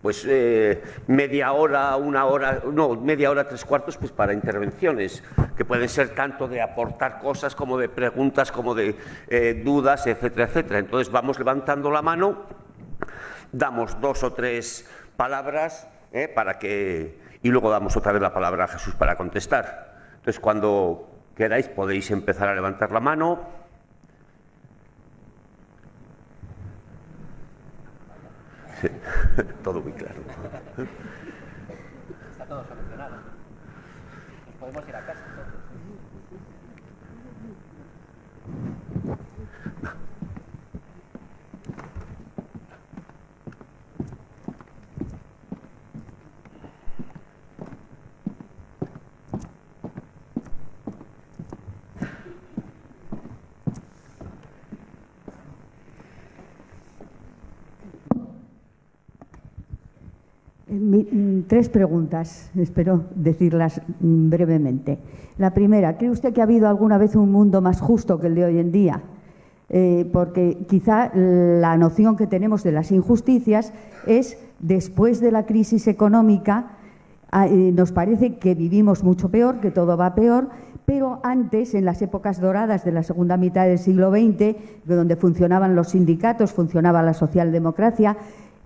pues media hora, 1 hora, no, media hora, 3/4, pues para intervenciones, que pueden ser tanto de aportar cosas como de preguntas, como de dudas, etcétera, etcétera. Entonces vamos levantando la mano, damos 2 o 3 palabras y luego damos otra vez la palabra a Jesús para contestar. Entonces, cuando queráis podéis empezar a levantar la mano. Sí. Todo muy claro. Está todo solucionado. Nos podemos ir a casa. Tres preguntas, espero decirlas brevemente. La primera, ¿cree usted que ha habido alguna vez un mundo más justo que el de hoy en día? Porque quizá la noción que tenemos de las injusticias es, después de la crisis económica, nos parece que vivimos mucho peor, que todo va peor, pero antes, en las épocas doradas de la segunda mitad del siglo XX, donde funcionaban los sindicatos, funcionaba la socialdemocracia,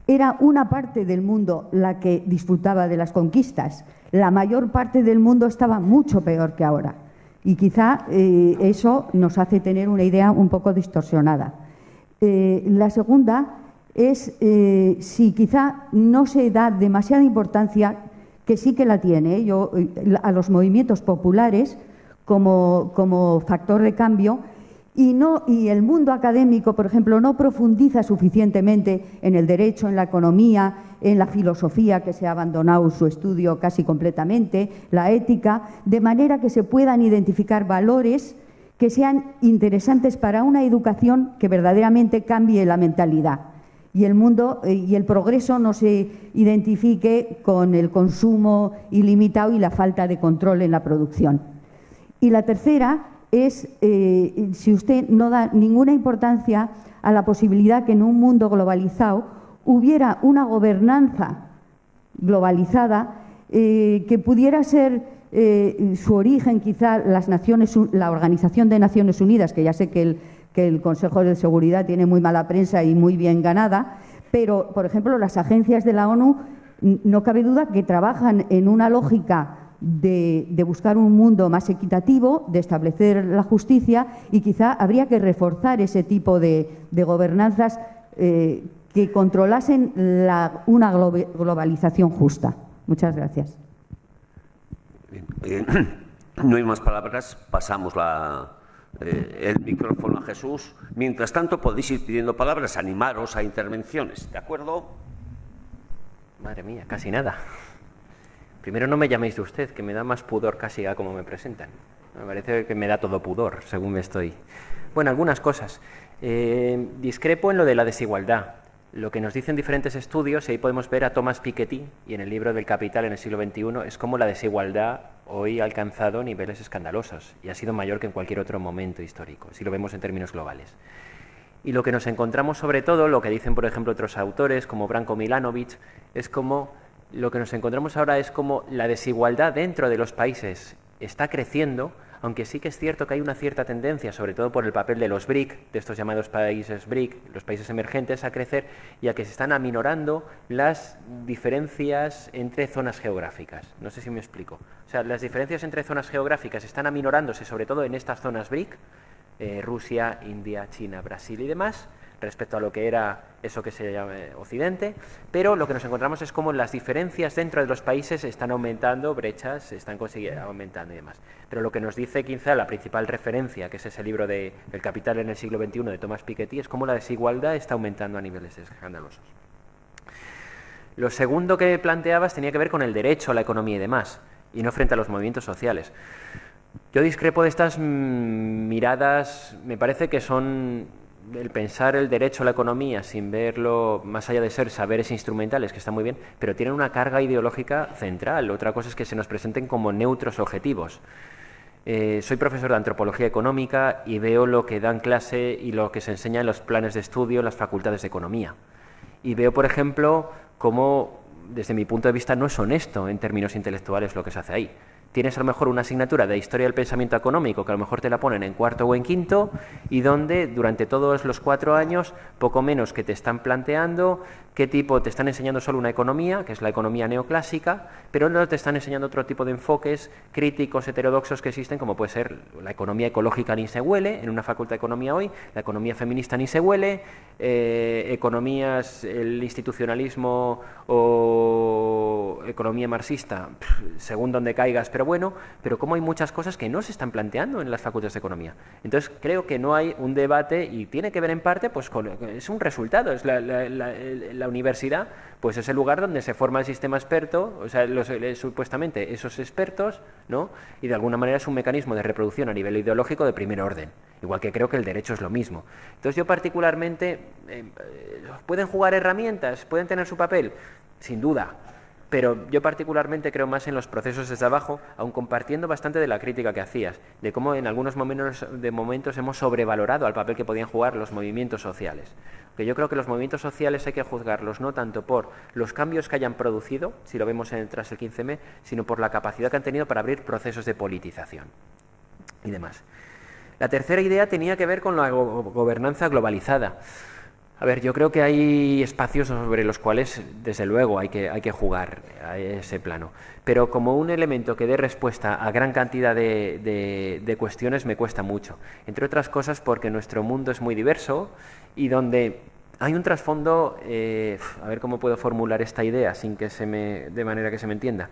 era una parte del mundo la que disfrutaba de las conquistas. La mayor parte del mundo estaba mucho peor que ahora. Y quizá eso nos hace tener una idea un poco distorsionada. La segunda es si quizá no se da demasiada importancia, que sí que la tiene, a los movimientos populares como factor de cambio. Y el mundo académico, por ejemplo, no profundiza suficientemente en el derecho, en la economía, en la filosofía, que se ha abandonado su estudio casi completamente, la ética, de manera que se puedan identificar valores que sean interesantes para una educación que verdaderamente cambie la mentalidad. Y el mundo y el progreso no se identifique con el consumo ilimitado y la falta de control en la producción. Y la tercera es si usted no da ninguna importancia a la posibilidad que en un mundo globalizado hubiera una gobernanza globalizada que pudiera ser su origen quizá la Organización de Naciones Unidas, que ya sé que el Consejo de Seguridad tiene muy mala prensa y muy bien ganada, pero, por ejemplo, las agencias de la ONU no cabe duda que trabajan en una lógica de buscar un mundo más equitativo, de establecer la justicia, y quizá habría que reforzar ese tipo de gobernanzas que controlasen una globalización justa. Muchas gracias. No hay más palabras, pasamos el micrófono a Jesús. Mientras tanto, podéis ir pidiendo palabras, animaros a intervenciones, ¿de acuerdo? Madre mía, casi nada. Primero, no me llaméis de usted, que me da más pudor casi a cómo me presentan. Me parece que me da todo pudor, según me estoy. Bueno, algunas cosas. Discrepo en lo de la desigualdad. Lo que nos dicen diferentes estudios, y ahí podemos ver a Thomas Piketty, y en el libro del Capital en el siglo XXI, es como la desigualdad hoy ha alcanzado niveles escandalosos y ha sido mayor que en cualquier otro momento histórico, si lo vemos en términos globales. Y lo que nos encontramos, sobre todo, lo que dicen, por ejemplo, otros autores, como Branko Milanovic, es como lo que nos encontramos ahora es como la desigualdad dentro de los países está creciendo, aunque sí que es cierto que hay una cierta tendencia, sobre todo por el papel de los BRIC, de estos llamados países BRIC, los países emergentes, a crecer y a que se están aminorando las diferencias entre zonas geográficas. No sé si me explico. O sea, las diferencias entre zonas geográficas están aminorándose, sobre todo en estas zonas BRIC, Rusia, India, China, Brasil y demás, respecto a lo que era eso que se llama Occidente, pero lo que nos encontramos es cómo las diferencias dentro de los países están aumentando, brechas están aumentando y demás. Pero lo que nos dice quizá la principal referencia, que es ese libro de El Capital en el siglo XXI de Thomas Piketty, es cómo la desigualdad está aumentando a niveles escandalosos. Lo segundo que planteabas tenía que ver con el derecho a la economía y demás, y no frente a los movimientos sociales. Yo discrepo de estas miradas, me parece que son el pensar el derecho a la economía sin verlo más allá de ser saberes instrumentales, que está muy bien, pero tienen una carga ideológica central. Otra cosa es que se nos presenten como neutros objetivos. Soy profesor de antropología económica y veo lo que dan clase y lo que se enseña en los planes de estudio en las facultades de economía. Y veo, por ejemplo, cómo, desde mi punto de vista, no es honesto en términos intelectuales lo que se hace ahí. Tienes a lo mejor una asignatura de historia del pensamiento económico que a lo mejor te la ponen en cuarto o en quinto y donde durante todos los 4 años, poco menos que te están planteando qué tipo, te están enseñando solo una economía, que es la economía neoclásica, pero no te están enseñando otro tipo de enfoques críticos, heterodoxos que existen, como puede ser la economía ecológica ni se huele, en una facultad de economía hoy, la economía feminista ni se huele, economías, el institucionalismo o economía marxista, según donde caigas, pero bueno, pero como hay muchas cosas que no se están planteando en las facultades de economía. Entonces creo que no hay un debate y tiene que ver en parte, pues es un resultado, es la universidad, pues es el lugar donde se forma el sistema experto, o sea, supuestamente esos expertos, ¿no? Y de alguna manera es un mecanismo de reproducción a nivel ideológico de primer orden, igual que creo que el derecho es lo mismo. Entonces yo particularmente, ¿pueden jugar herramientas? ¿Pueden tener su papel? Sin duda. Pero yo particularmente creo más en los procesos desde abajo, aun compartiendo bastante de la crítica que hacías, de cómo en algunos momentos hemos sobrevalorado al papel que podían jugar los movimientos sociales. Que yo creo que los movimientos sociales hay que juzgarlos no tanto por los cambios que hayan producido, si lo vemos tras el 15M, sino por la capacidad que han tenido para abrir procesos de politización y demás. La tercera idea tenía que ver con la gobernanza globalizada. A ver, yo creo que hay espacios sobre los cuales, desde luego, hay que jugar a ese plano. Pero como un elemento que dé respuesta a gran cantidad de cuestiones me cuesta mucho. Entre otras cosas porque nuestro mundo es muy diverso y donde hay un trasfondo, a ver cómo puedo formular esta idea sin que de manera que se me entienda.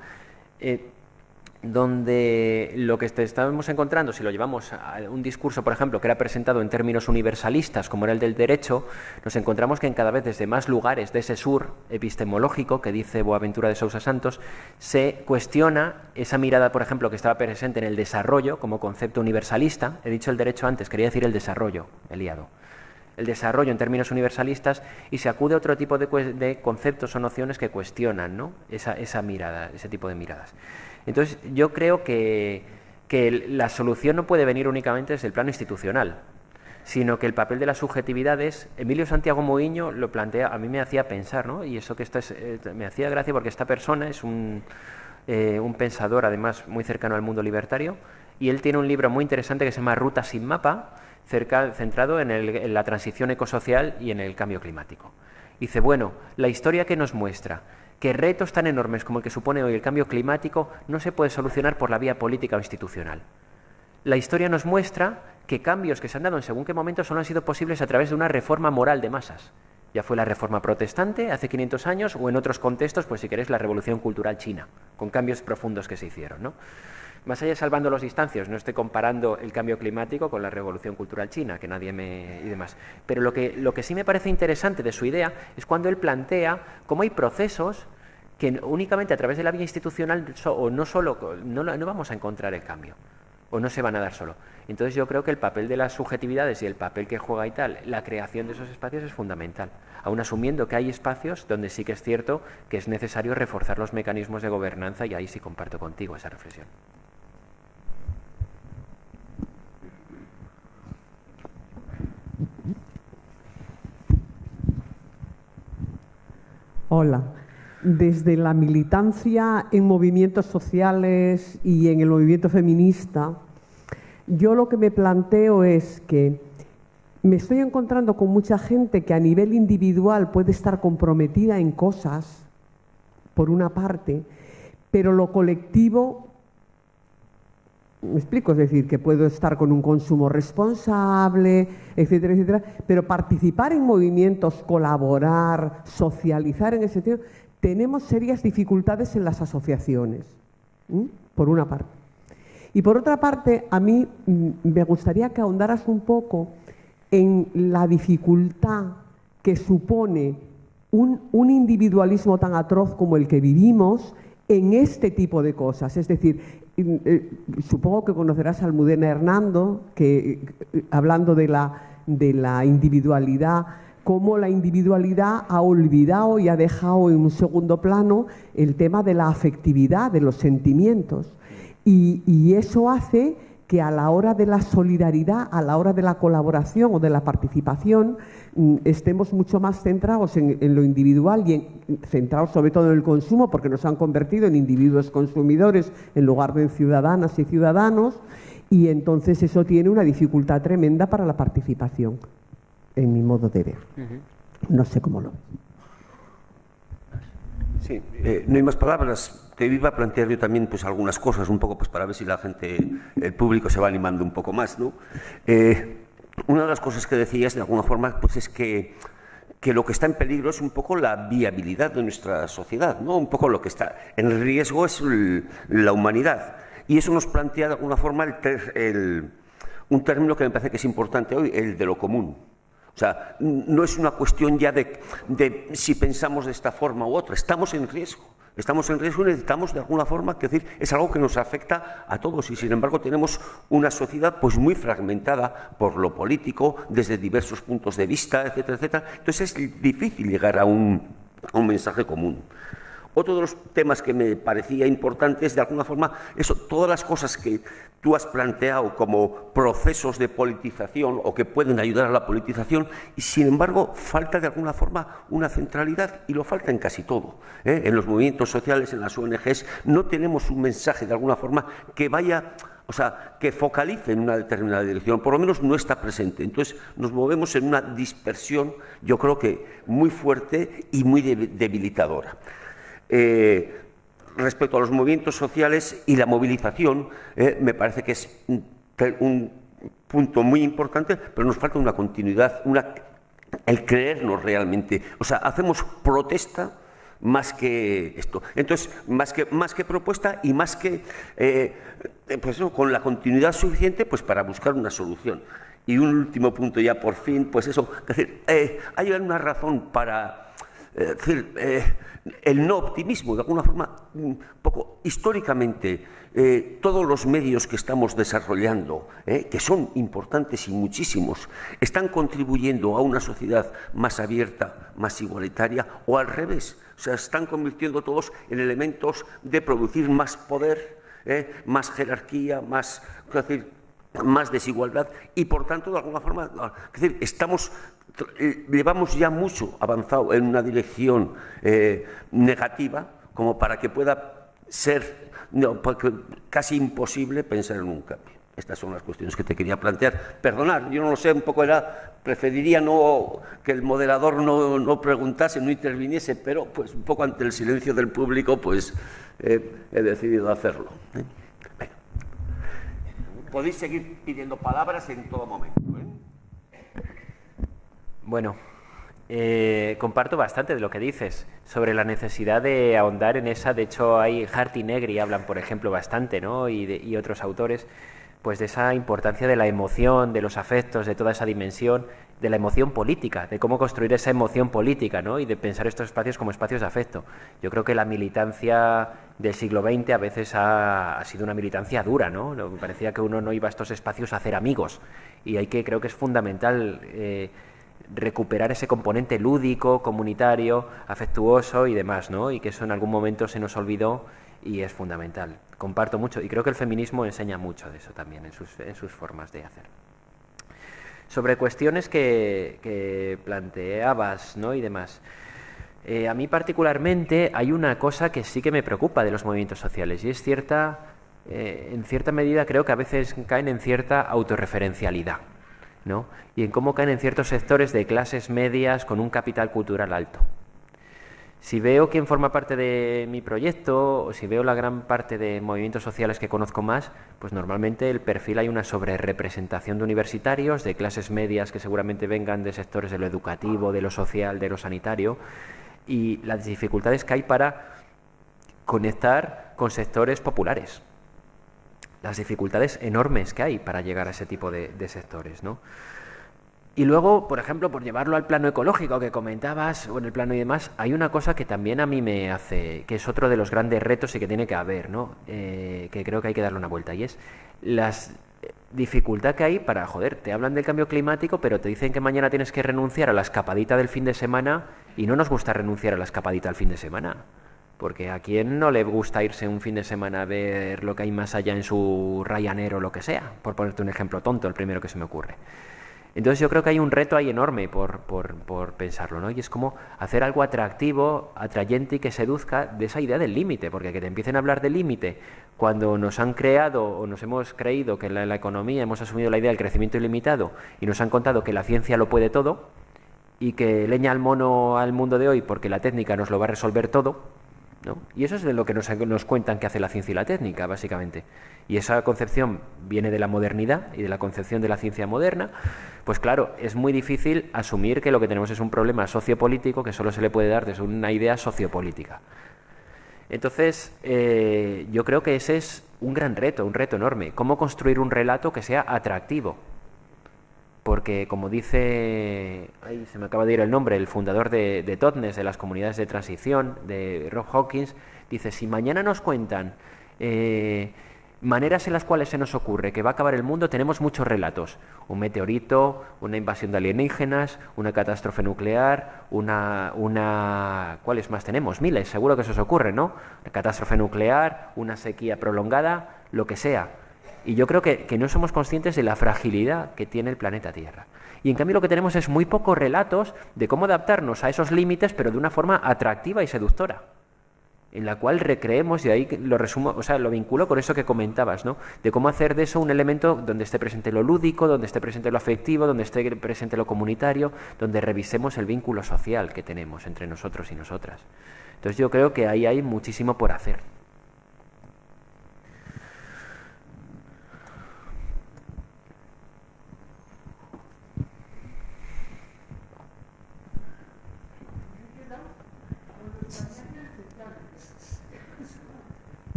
Donde lo que estamos encontrando, si lo llevamos a un discurso, por ejemplo, que era presentado en términos universalistas, como era el del derecho, nos encontramos que en cada vez desde más lugares de ese sur epistemológico, que dice Boaventura de Sousa Santos, se cuestiona esa mirada, por ejemplo, que estaba presente en el desarrollo como concepto universalista. He dicho el derecho antes, quería decir el desarrollo, he liado. El desarrollo en términos universalistas y se acude a otro tipo de conceptos o nociones que cuestionan, ¿no? esa mirada, ese tipo de miradas. Entonces, yo creo que la solución no puede venir únicamente desde el plano institucional, sino que el papel de las subjetividades, Emilio Santiago Moiño lo plantea, a mí me hacía pensar, ¿no? Y eso que me hacía gracia porque esta persona es un pensador, además, muy cercano al mundo libertario, y él tiene un libro muy interesante que se llama Ruta sin mapa, centrado en la transición ecosocial y en el cambio climático. Dice, bueno, la historia que nos muestra que retos tan enormes como el que supone hoy el cambio climático no se puede solucionar por la vía política o institucional. La historia nos muestra que cambios que se han dado en según qué momento solo han sido posibles a través de una reforma moral de masas. Ya fue la reforma protestante hace 500 años o en otros contextos, pues si queréis, la revolución cultural china, con cambios profundos que se hicieron, ¿no? Más allá de salvando los distancios, no estoy comparando el cambio climático con la revolución cultural china, que nadie y demás. Pero lo que sí me parece interesante de su idea es cuando él plantea cómo hay procesos que únicamente a través de la vía institucional no vamos a encontrar el cambio, o no se van a dar solo. Entonces yo creo que el papel de las subjetividades y el papel que juega y tal, la creación de esos espacios es fundamental, aun asumiendo que hay espacios donde sí que es cierto que es necesario reforzar los mecanismos de gobernanza, y ahí sí comparto contigo esa reflexión. Hola. Desde la militancia en movimientos sociales y en el movimiento feminista, yo lo que me planteo es que me estoy encontrando con mucha gente que a nivel individual puede estar comprometida en cosas, por una parte, pero lo colectivo, me explico, es decir, que puedo estar con un consumo responsable, etcétera, etcétera, pero participar en movimientos, colaborar, socializar en ese sentido, tenemos serias dificultades en las asociaciones, por una parte. Y por otra parte, a mí me gustaría que ahondaras un poco en la dificultad que supone un individualismo tan atroz como el que vivimos en este tipo de cosas. Es decir, supongo que conocerás a Almudena Hernando, que hablando de la individualidad, cómo la individualidad ha olvidado y ha dejado en un segundo plano el tema de la afectividad, de los sentimientos. Y eso hace que a la hora de la solidaridad, a la hora de la colaboración o de la participación, estemos mucho más centrados en lo individual y centrados sobre todo en el consumo, porque nos han convertido en individuos consumidores en lugar de en ciudadanas y ciudadanos, y entonces eso tiene una dificultad tremenda para la participación, en mi modo de ver. No sé cómo lo ves. Sí, no hay más palabras. Te iba a plantear yo también pues algunas cosas, un poco pues para ver si la gente, el público se va animando un poco más, ¿no? Una de las cosas que decías de alguna forma pues es que lo que está en peligro es un poco la viabilidad de nuestra sociedad, ¿no? Un poco lo que está en riesgo es la humanidad. Y eso nos plantea de alguna forma un término que me parece que es importante hoy, el de lo común. O sea, no es una cuestión ya de si pensamos de esta forma u otra, estamos en riesgo. Estamos en riesgo y necesitamos de alguna forma, es decir, es algo que nos afecta a todos y sin embargo tenemos una sociedad pues muy fragmentada por lo político, desde diversos puntos de vista, etcétera, etcétera. Entonces es difícil llegar a un mensaje común. Otro de los temas que me parecía importante es, de alguna forma, eso, todas las cosas que tú has planteado como procesos de politización o que pueden ayudar a la politización, y sin embargo falta de alguna forma una centralidad, y lo falta en casi todo. En los movimientos sociales, en las ONGs, no tenemos un mensaje de alguna forma que vaya, o sea, que focalice en una determinada dirección, por lo menos no está presente. Entonces nos movemos en una dispersión, yo creo que muy fuerte y muy debilitadora. Respecto a los movimientos sociales y la movilización, me parece que es un punto muy importante, pero nos falta una continuidad, el creernos realmente. O sea, hacemos protesta más que esto. Entonces, más que propuesta y más que pues eso, con la continuidad suficiente pues para buscar una solución. Y un último punto ya por fin, pues eso, es decir, hay una razón para el no optimismo, de alguna forma, un poco históricamente, todos los medios que estamos desarrollando, que son importantes y muchísimos, están contribuyendo a una sociedad más abierta, más igualitaria, o al revés, o sea, están convirtiendo todos en elementos de producir más poder, más jerarquía, más, es decir, más desigualdad, y por tanto, de alguna forma, es decir, llevamos ya mucho avanzado en una dirección negativa como para que pueda ser casi imposible pensar en un cambio. Estas son las cuestiones que te quería plantear. Perdonad, yo no lo sé, un poco preferiría no que el moderador no preguntase, no interviniese, pero pues un poco ante el silencio del público pues he decidido hacerlo. Bueno. Podéis seguir pidiendo palabras en todo momento. Bueno, comparto bastante de lo que dices sobre la necesidad de ahondar en esa. De hecho, hay Hart y Negri hablan, por ejemplo, bastante, ¿no? Y otros autores, pues de esa importancia de la emoción, de los afectos, de toda esa dimensión, de la emoción política, de cómo construir esa emoción política, ¿no? Y de pensar estos espacios como espacios de afecto. Yo creo que la militancia del siglo XX a veces ha sido una militancia dura, ¿no? Me parecía que uno no iba a estos espacios a hacer amigos, y creo que es fundamental recuperar ese componente lúdico, comunitario, afectuoso y demás, ¿no? Y que eso en algún momento se nos olvidó y es fundamental. Comparto mucho y creo que el feminismo enseña mucho de eso también en sus formas de hacer. Sobre cuestiones que planteabas, ¿no? Y demás. A mí particularmente hay una cosa que sí que me preocupa de los movimientos sociales, y es en cierta medida creo que a veces caen en cierta autorreferencialidad, ¿no? Y en cómo caen en ciertos sectores de clases medias con un capital cultural alto. Si veo quién forma parte de mi proyecto, o si veo la gran parte de movimientos sociales que conozco más, pues normalmente el perfil hay una sobrerepresentación de universitarios, de clases medias que seguramente vengan de sectores de lo educativo, de lo social, de lo sanitario, y las dificultades que hay para conectar con sectores populares. Las dificultades enormes que hay para llegar a ese tipo de sectores, ¿no? Y luego, por ejemplo, por llevarlo al plano ecológico que comentabas, o en el plano y demás, hay una cosa que también a mí me hace, que es otro de los grandes retos y que tiene que haber, ¿no? Que creo que hay que darle una vuelta, y es las dificultad que hay para, joder, te hablan del cambio climático, pero te dicen que mañana tienes que renunciar a la escapadita del fin de semana, y no nos gusta renunciar a la escapadita del fin de semana. Porque a quién no le gusta irse un fin de semana a ver lo que hay más allá en su Ryanair o lo que sea, por ponerte un ejemplo tonto, el primero que se me ocurre. Entonces yo creo que hay un reto ahí enorme por pensarlo, ¿no? Y es como hacer algo atractivo, atrayente y que seduzca de esa idea del límite, porque que te empiecen a hablar del límite cuando nos han creado o nos hemos creído que en la economía hemos asumido la idea del crecimiento ilimitado y nos han contado que la ciencia lo puede todo y que leña al mono al mundo de hoy porque la técnica nos lo va a resolver todo, ¿no? Y eso es de lo que nos cuentan que hace la ciencia y la técnica, básicamente. Y esa concepción viene de la modernidad y de la concepción de la ciencia moderna. Pues claro, es muy difícil asumir que lo que tenemos es un problema sociopolítico que solo se le puede dar desde una idea sociopolítica. Entonces, yo creo que ese es un gran reto, un reto enorme. ¿Cómo construir un relato que sea atractivo? Porque, como dice, ahí se me acaba de ir el nombre, el fundador de Totnes, de las comunidades de transición, de Rob Hawkins, dice, si mañana nos cuentan maneras en las cuales se nos ocurre que va a acabar el mundo, tenemos muchos relatos. Un meteorito, una invasión de alienígenas, una catástrofe nuclear, ¿cuáles más tenemos? Miles, seguro que se os ocurre, ¿no? Una catástrofe nuclear, una sequía prolongada, lo que sea. Y yo creo que no somos conscientes de la fragilidad que tiene el planeta Tierra. Y en cambio lo que tenemos es muy pocos relatos de cómo adaptarnos a esos límites, pero de una forma atractiva y seductora, en la cual recreemos, y ahí lo resumo, o sea, lo vinculo con eso que comentabas, ¿no? De cómo hacer de eso un elemento donde esté presente lo lúdico, donde esté presente lo afectivo, donde esté presente lo comunitario, donde revisemos el vínculo social que tenemos entre nosotros y nosotras. Entonces yo creo que ahí hay muchísimo por hacer.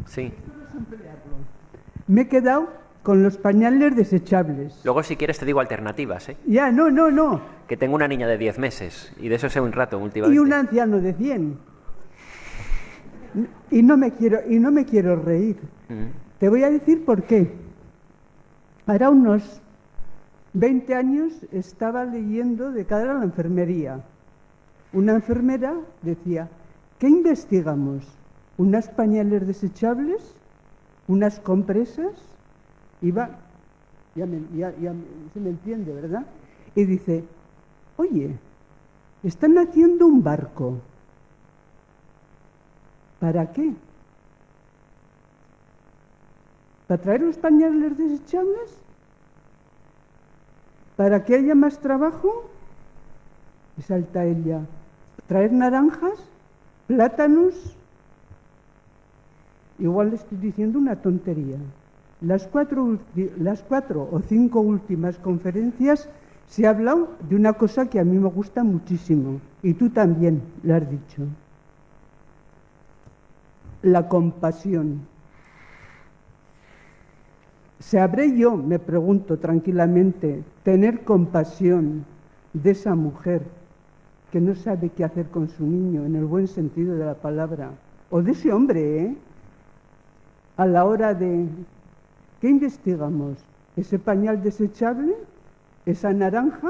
Sí. Me he quedado con los pañales desechables. Luego, si quieres, te digo alternativas, ¿eh? Ya, no. Que tengo una niña de 10 meses y de eso sé un rato últimamente. Y un anciano de 100. Y no me quiero reír. Te voy a decir por qué. Hará unos 20 años estaba leyendo de cara a la enfermería. Una enfermera decía, ¿qué investigamos? ¿Unas pañales desechables? ¿Unas compresas? Iba, ya se me entiende, ¿verdad? Y dice, oye, están haciendo un barco. ¿Para qué? ¿Para traer los pañales desechables? ¿Para que haya más trabajo? Y salta ella, ¿traer naranjas? ¿Plátanos? Igual le estoy diciendo una tontería. Las 4 o 5 últimas conferencias se ha hablado de una cosa que a mí me gusta muchísimo, y tú también lo has dicho. La compasión. ¿Sabré yo, me pregunto tranquilamente, tener compasión de esa mujer que no sabe qué hacer con su niño, en el buen sentido de la palabra? O de ese hombre, ¿eh? A la hora de... ¿Qué investigamos? ¿Ese pañal desechable? ¿Esa naranja?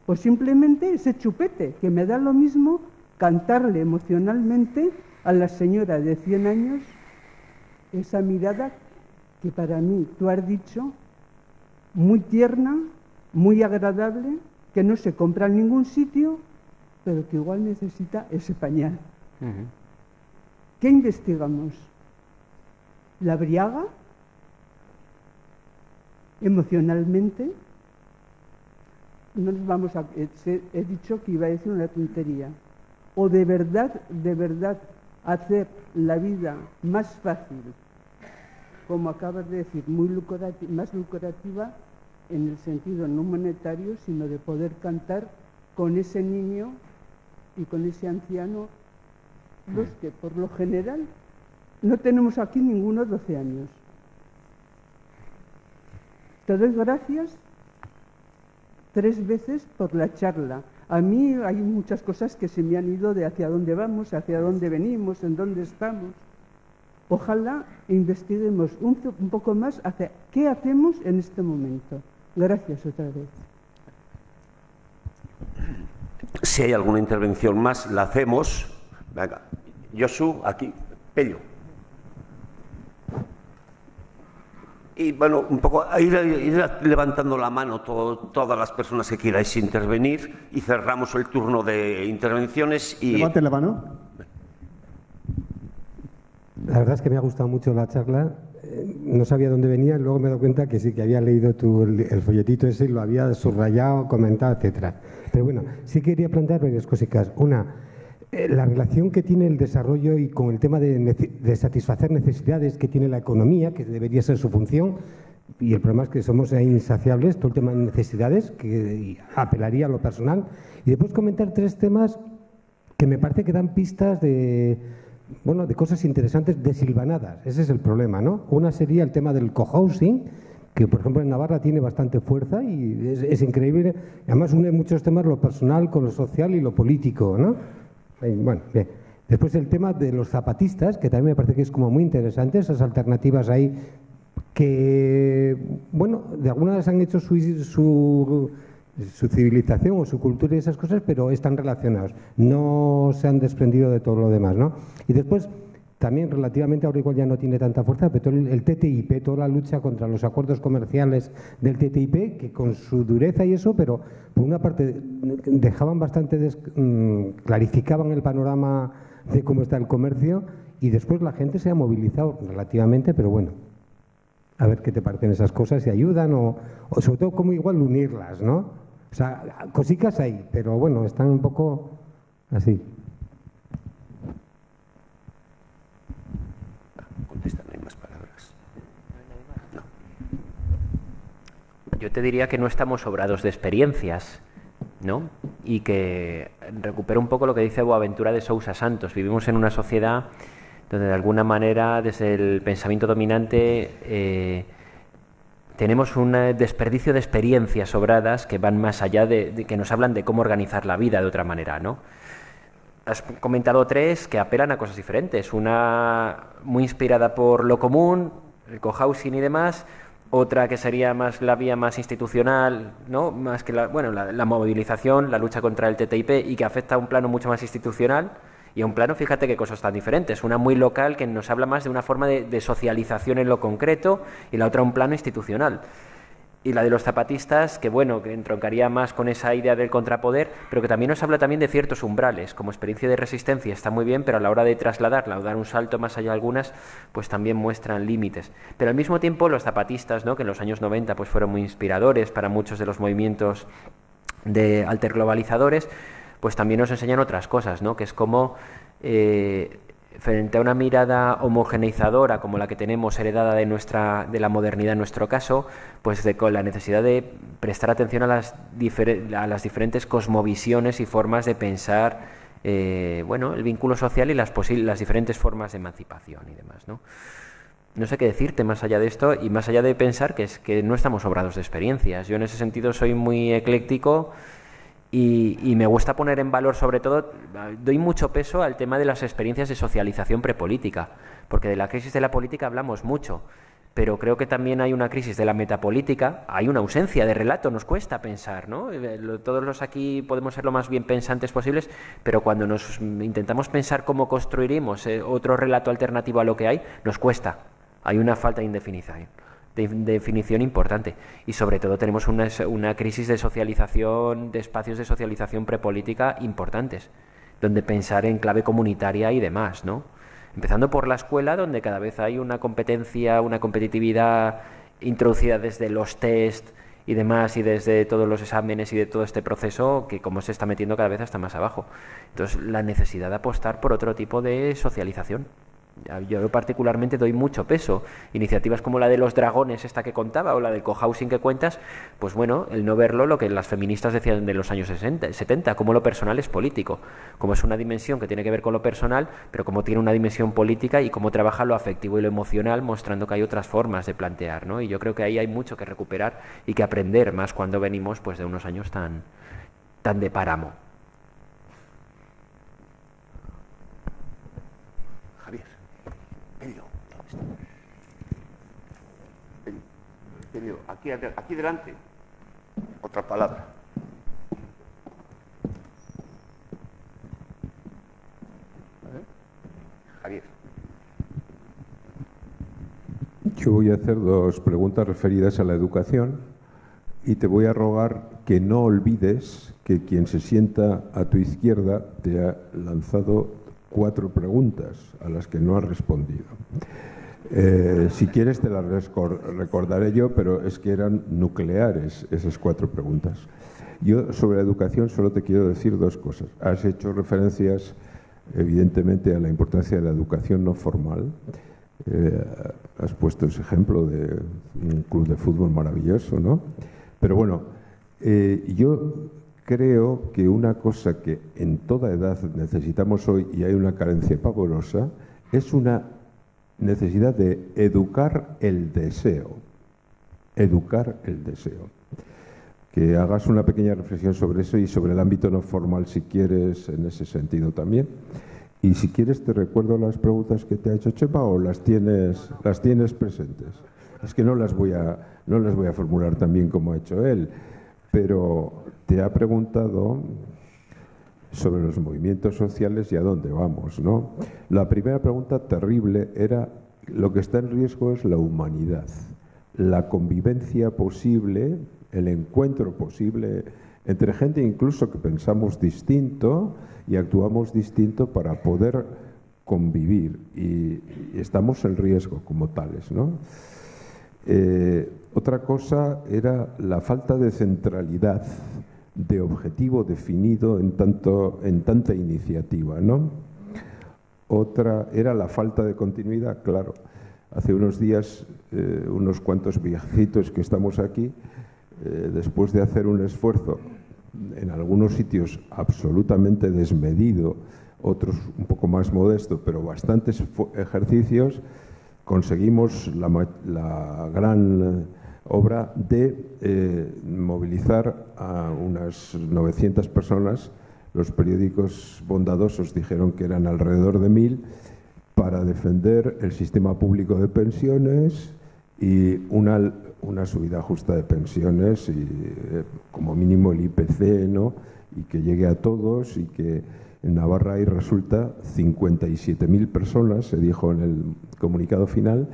¿O simplemente ese chupete? Que me da lo mismo cantarle emocionalmente a la señora de 100 años esa mirada que para mí, tú has dicho, muy tierna, muy agradable, que no se compra en ningún sitio, pero que igual necesita ese pañal. ¿Qué investigamos? ¿La briaga? ¿Emocionalmente? No nos vamos a... He dicho que iba a decir una tontería. O de verdad, hacer la vida más fácil, como acabas de decir, más lucrativa en el sentido no monetario, sino de poder cantar con ese niño y con ese anciano, los que por lo general no tenemos aquí ninguno 12 años. Te doy gracias 3 veces por la charla. A mí hay muchas cosas que se me han ido de hacia dónde vamos, hacia dónde venimos, en dónde estamos. Ojalá investiguemos un poco más hacia qué hacemos en este momento. Gracias otra vez. Si hay alguna intervención más, la hacemos. Venga, Josu, aquí, Pello. Y bueno, un poco ir levantando la mano todas las personas que queráis intervenir y cerramos el turno de intervenciones. Y... Levanten la mano. La verdad es que me ha gustado mucho la charla. No sabía dónde venía, luego me he dado cuenta que sí, que había leído el folletito ese y lo había subrayado, comentado, etcétera. Pero bueno, sí quería plantear varias cositas. Una, la relación que tiene el desarrollo y con el tema de satisfacer necesidades que tiene la economía, que debería ser su función, y el problema es que somos insaciables, todo el tema de necesidades, que apelaría a lo personal. Y después comentar 3 temas que me parece que dan pistas de cosas interesantes desilvanadas. Ese es el problema, ¿no? Una sería el tema del cohousing, que por ejemplo en Navarra tiene bastante fuerza y es increíble. Además une muchos temas, lo personal con lo social y lo político, ¿no? Bueno, bien. Después el tema de los zapatistas, que también me parece que es como muy interesante, esas alternativas ahí que, bueno, de algunas han hecho su civilización o su cultura y esas cosas, pero están relacionados, no se han desprendido de todo lo demás, ¿no? Y después, también relativamente, ahora igual ya no tiene tanta fuerza, pero el TTIP, toda la lucha contra los acuerdos comerciales del TTIP, que con su dureza y eso, pero por una parte dejaban bastante, clarificaban el panorama de cómo está el comercio, y después la gente se ha movilizado relativamente, pero bueno, a ver qué te parecen esas cosas, si ayudan o sobre todo cómo igual unirlas, ¿no? O sea, cositas hay, pero bueno, están un poco así. Contesta, no hay más palabras. No. Yo te diría que no estamos sobrados de experiencias, ¿no? Y que recupero un poco lo que dice Boaventura de Sousa Santos. Vivimos en una sociedad donde de alguna manera desde el pensamiento dominante tenemos un desperdicio de experiencias sobradas que van más allá de que nos hablan de cómo organizar la vida de otra manera, ¿no? Has comentado 3 que apelan a cosas diferentes. Una muy inspirada por lo común, el cohousing y demás. Otra que sería más la vía más institucional, ¿no? Más que la movilización, la lucha contra el TTIP y que afecta a un plano mucho más institucional. Y a un plano, fíjate qué cosas tan diferentes. Una muy local que nos habla más de una forma de socialización en lo concreto y la otra un plano institucional. Y la de los zapatistas, que bueno, que entroncaría más con esa idea del contrapoder, pero que también nos habla también de ciertos umbrales. Como experiencia de resistencia está muy bien, pero a la hora de trasladarla o dar un salto más allá algunas, pues también muestran límites. Pero al mismo tiempo los zapatistas, ¿no? Que en los años 90 pues fueron muy inspiradores para muchos de los movimientos de alterglobalizadores, pues también nos enseñan otras cosas, ¿no? Que es como frente a una mirada homogeneizadora como la que tenemos heredada de la modernidad en nuestro caso, pues con la necesidad de prestar atención a las diferentes cosmovisiones y formas de pensar el vínculo social y las diferentes formas de emancipación y demás, ¿no? No sé qué decirte más allá de esto y más allá de pensar que no estamos sobrados de experiencias. Yo en ese sentido soy muy ecléctico. Y me gusta poner en valor, sobre todo, doy mucho peso al tema de las experiencias de socialización prepolítica, porque de la crisis de la política hablamos mucho, pero creo que también hay una crisis de la metapolítica, hay una ausencia de relato, nos cuesta pensar, ¿no? Todos los aquí podemos ser lo más bien pensantes posibles, pero cuando nos intentamos pensar cómo construiremos otro relato alternativo a lo que hay, nos cuesta, hay una falta de definición importante y sobre todo tenemos una crisis de socialización, de espacios de socialización prepolítica importantes, donde pensar en clave comunitaria y demás, ¿no? Empezando por la escuela, donde cada vez hay una competencia, una competitividad introducida desde los test y demás y desde todos los exámenes y de todo este proceso que como se está metiendo cada vez hasta más abajo. Entonces la necesidad de apostar por otro tipo de socialización, Yo particularmente doy mucho peso. Iniciativas como la de los dragones, esta que contaba, o la del cohousing que cuentas, pues bueno, el no verlo, lo que las feministas decían de los años 70, como lo personal es político, como es una dimensión que tiene que ver con lo personal, pero como tiene una dimensión política y cómo trabaja lo afectivo y lo emocional, mostrando que hay otras formas de plantear, ¿no? Y yo creo que ahí hay mucho que recuperar y que aprender, más cuando venimos pues de unos años tan de páramo. Javier, Elio, Elio, aquí delante. Otra palabra. Javier. Yo voy a hacer dos preguntas referidas a la educación y te voy a rogar que no olvides que quien se sienta a tu izquierda te ha lanzado 4 preguntas a las que no has respondido. Si quieres te las recordaré yo, pero es que eran nucleares esas 4 preguntas. Yo sobre la educación solo te quiero decir 2 cosas. Has hecho referencias evidentemente a la importancia de la educación no formal. Has puesto ese ejemplo de un club de fútbol maravilloso, ¿no? Pero bueno, yo creo que una cosa que en toda edad necesitamos hoy, y hay una carencia pavorosa, es una necesidad de educar el deseo. Educar el deseo. Que hagas una pequeña reflexión sobre eso y sobre el ámbito no formal, si quieres, en ese sentido también. Y si quieres te recuerdo las preguntas que te ha hecho Chema o las tienes presentes. Es que no las voy a formular tan bien como ha hecho él, pero te ha preguntado sobre los movimientos sociales y a dónde vamos, ¿no? La primera pregunta terrible era: lo que está en riesgo es la humanidad, la convivencia posible, el encuentro posible entre gente incluso que pensamos distinto y actuamos distinto para poder convivir, y estamos en riesgo como tales, ¿no? Otra cosa era la falta de centralidad, de objetivo definido en tanta iniciativa, ¿no? Otra era la falta de continuidad, claro. Hace unos días, unos cuantos viejecitos que estamos aquí, después de hacer un esfuerzo, en algunos sitios absolutamente desmedido, otros un poco más modesto, pero bastantes ejercicios, conseguimos la gran obra de movilizar a unas 900 personas. Los periódicos bondadosos dijeron que eran alrededor de 1000, para defender el sistema público de pensiones y una subida justa de pensiones y como mínimo el IPC, ¿no? Y que llegue a todos, y que en Navarra hay, resulta, 57.000 personas, se dijo en el comunicado final,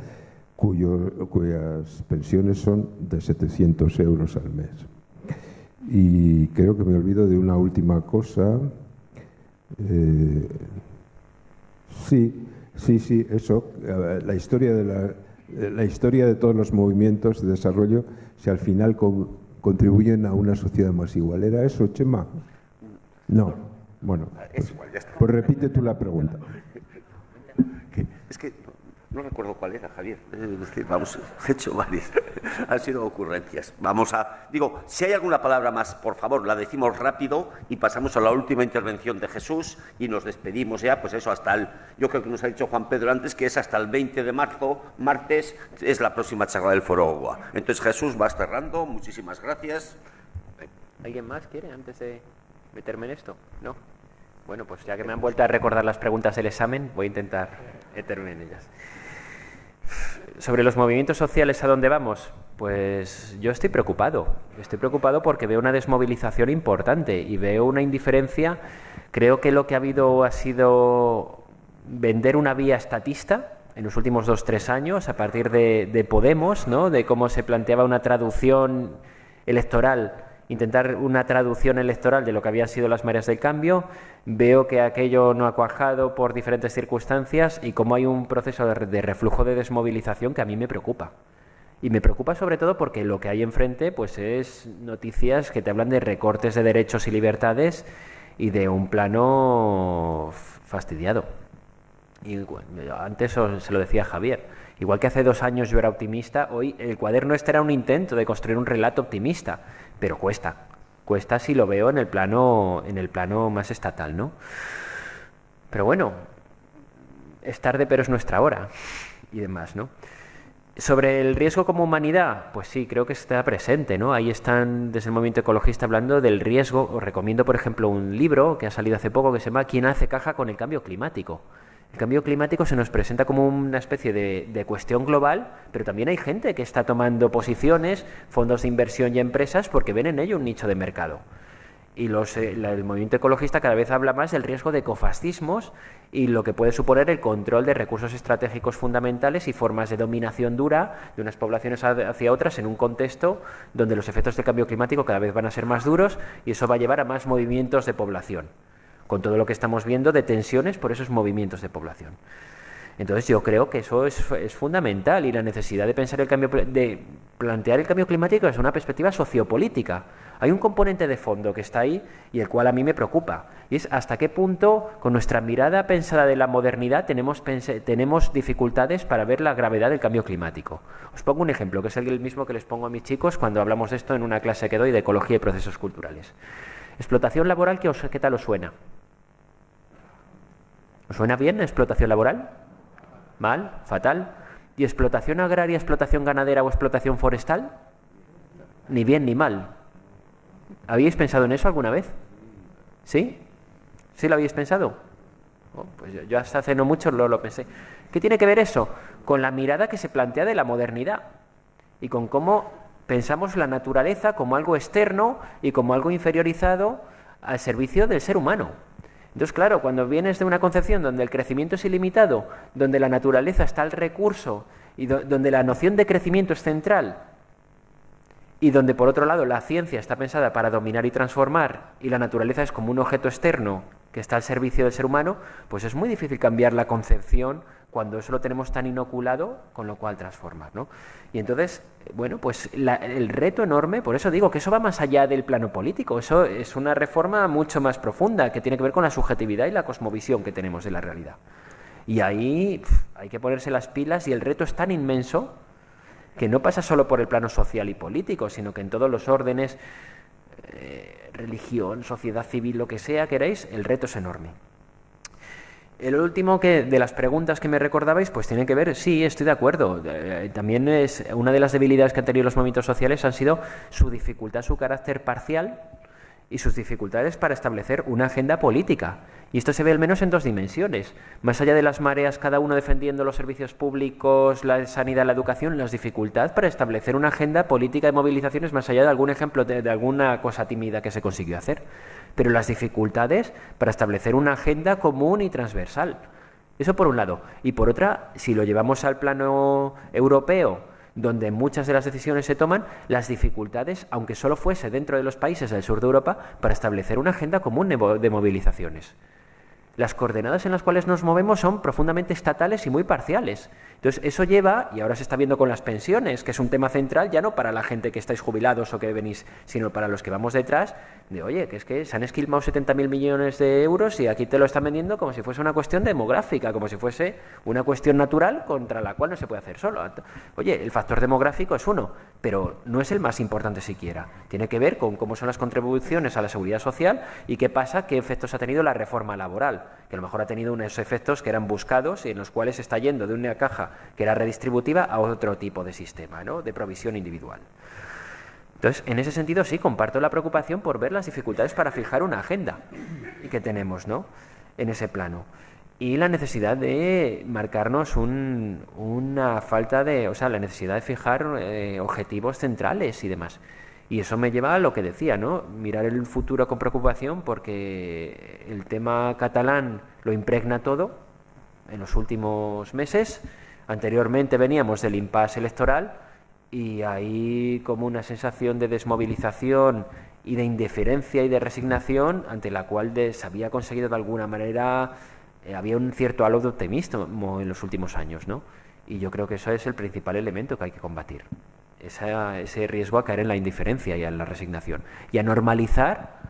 cuyas pensiones son de 700 euros al mes. Y creo que me olvido de una última cosa. Sí, eso, la historia de todos los movimientos de desarrollo, si al final contribuyen a una sociedad más igual. ¿Era eso, Chema? No. Bueno, pues repite tú la pregunta. Es que no recuerdo cuál era, Javier. Vamos, he hecho varias. Han sido ocurrencias. Digo, si hay alguna palabra más, por favor, la decimos rápido y pasamos a la última intervención de Jesús y nos despedimos ya, pues eso, yo creo que nos ha dicho Juan Pedro antes, que es hasta el 20 de marzo, martes, es la próxima charla del Foro OGUA. Entonces Jesús, vas cerrando. Muchísimas gracias. ¿Alguien más quiere antes de meterme en esto? ¿No? Bueno, pues ya que me han vuelto a recordar las preguntas del examen, voy a intentar meterme en ellas. Sobre los movimientos sociales, ¿a dónde vamos? Pues yo estoy preocupado. Estoy preocupado porque veo una desmovilización importante y veo una indiferencia. Creo que lo que ha habido ha sido vender una vía estatista en los últimos 2-3 años, a partir de Podemos, ¿no? De cómo se planteaba una traducción electoral, intentar una traducción electoral de lo que habían sido las mareas del cambio. Veo que aquello no ha cuajado por diferentes circunstancias y cómo hay un proceso de reflujo de desmovilización que a mí me preocupa. Y me preocupa sobre todo porque lo que hay enfrente pues es noticias que te hablan de recortes de derechos y libertades y de un plano fastidiado. Y bueno, antes se lo decía Javier, igual que hace 2 años yo era optimista, hoy el cuaderno este era un intento de construir un relato optimista, pero cuesta si lo veo en el plano más estatal, ¿no? Pero bueno, es tarde pero es nuestra hora y demás, ¿no? Sobre el riesgo como humanidad, pues sí, creo que está presente, ¿no? Ahí están desde el movimiento ecologista hablando del riesgo. Os recomiendo, por ejemplo, un libro que ha salido hace poco que se llama ¿Quién hace caja con el cambio climático? El cambio climático se nos presenta como una especie de cuestión global, pero también hay gente que está tomando posiciones, fondos de inversión y empresas, porque ven en ello un nicho de mercado. Y el movimiento ecologista cada vez habla más del riesgo de ecofascismos y lo que puede suponer el control de recursos estratégicos fundamentales y formas de dominación dura de unas poblaciones hacia otras en un contexto donde los efectos del cambio climático cada vez van a ser más duros y eso va a llevar a más movimientos de población, con todo lo que estamos viendo de tensiones por esos movimientos de población. Entonces yo creo que eso es fundamental y la necesidad de pensar de plantear el cambio climático desde una perspectiva sociopolítica. Hay un componente de fondo que está ahí y el cual a mí me preocupa, y es hasta qué punto con nuestra mirada pensada de la modernidad tenemos dificultades para ver la gravedad del cambio climático. Os pongo un ejemplo, que es el mismo que les pongo a mis chicos cuando hablamos de esto en una clase que doy de ecología y procesos culturales. Explotación laboral, ¿qué tal os suena? ¿Os suena bien explotación laboral? ¿Mal? ¿Fatal? ¿Y explotación agraria, explotación ganadera o explotación forestal? Ni bien ni mal. ¿Habéis pensado en eso alguna vez? ¿Sí? ¿Sí lo habéis pensado? Oh, pues yo hasta hace no mucho lo pensé. ¿Qué tiene que ver eso? Con la mirada que se plantea de la modernidad y con cómo pensamos la naturaleza como algo externo y como algo inferiorizado al servicio del ser humano. Entonces, claro, cuando vienes de una concepción donde el crecimiento es ilimitado, donde la naturaleza está al recurso y donde la noción de crecimiento es central y donde, por otro lado, la ciencia está pensada para dominar y transformar y la naturaleza es como un objeto externo que está al servicio del ser humano, pues es muy difícil cambiar la concepción cuando eso lo tenemos tan inoculado, con lo cual transformar, ¿no? Y entonces, bueno, pues el reto enorme, por eso digo que eso va más allá del plano político, eso es una reforma mucho más profunda, que tiene que ver con la subjetividad y la cosmovisión que tenemos de la realidad. Y ahí hay que ponerse las pilas y el reto es tan inmenso que no pasa solo por el plano social y político, sino que en todos los órdenes, religión, sociedad civil, lo que sea, queráis, el reto es enorme. El último de las preguntas que me recordabais, pues tiene que ver, sí, estoy de acuerdo. También es una de las debilidades que han tenido los movimientos sociales han sido su dificultad, su carácter parcial y sus dificultades para establecer una agenda política. Y esto se ve al menos en 2 dimensiones. Más allá de las mareas, cada uno defendiendo los servicios públicos, la sanidad, la educación, las dificultades para establecer una agenda política de movilizaciones, más allá de algún ejemplo de alguna cosa tímida que se consiguió hacer. Pero las dificultades para establecer una agenda común y transversal. Eso por un lado. Y por otra, si lo llevamos al plano europeo, donde muchas de las decisiones se toman, las dificultades, aunque solo fuese dentro de los países del sur de Europa, para establecer una agenda común de movilizaciones. Las coordenadas en las cuales nos movemos son profundamente estatales y muy parciales. Entonces, eso lleva, y ahora se está viendo con las pensiones, que es un tema central ya no para la gente que estáis jubilados o que venís, sino para los que vamos detrás, de oye, que es que se han esquilmado 70.000 millones de euros y aquí te lo están vendiendo como si fuese una cuestión demográfica, como si fuese una cuestión natural contra la cual no se puede hacer solo. Oye, el factor demográfico es uno, pero no es el más importante siquiera. Tiene que ver con cómo son las contribuciones a la seguridad social y qué pasa, qué efectos ha tenido la reforma laboral, que a lo mejor ha tenido unos efectos que eran buscados y en los cuales se está yendo de una caja que era redistributiva a otro tipo de sistema, ¿no?, de provisión individual. Entonces, en ese sentido sí comparto la preocupación por ver las dificultades para fijar una agenda y que tenemos, ¿no?, en ese plano. Y la necesidad de marcarnos una falta de, o sea, la necesidad de fijar objetivos centrales y demás. Y eso me lleva a lo que decía, ¿no?, mirar el futuro con preocupación porque el tema catalán lo impregna todo en los últimos meses. Anteriormente veníamos del impasse electoral y hay como una sensación de desmovilización y de indiferencia y de resignación ante la cual se había conseguido de alguna manera, había un cierto halo de optimismo en los últimos años, ¿no? Y yo creo que eso es el principal elemento que hay que combatir. Ese riesgo a caer en la indiferencia y en la resignación. Y a normalizar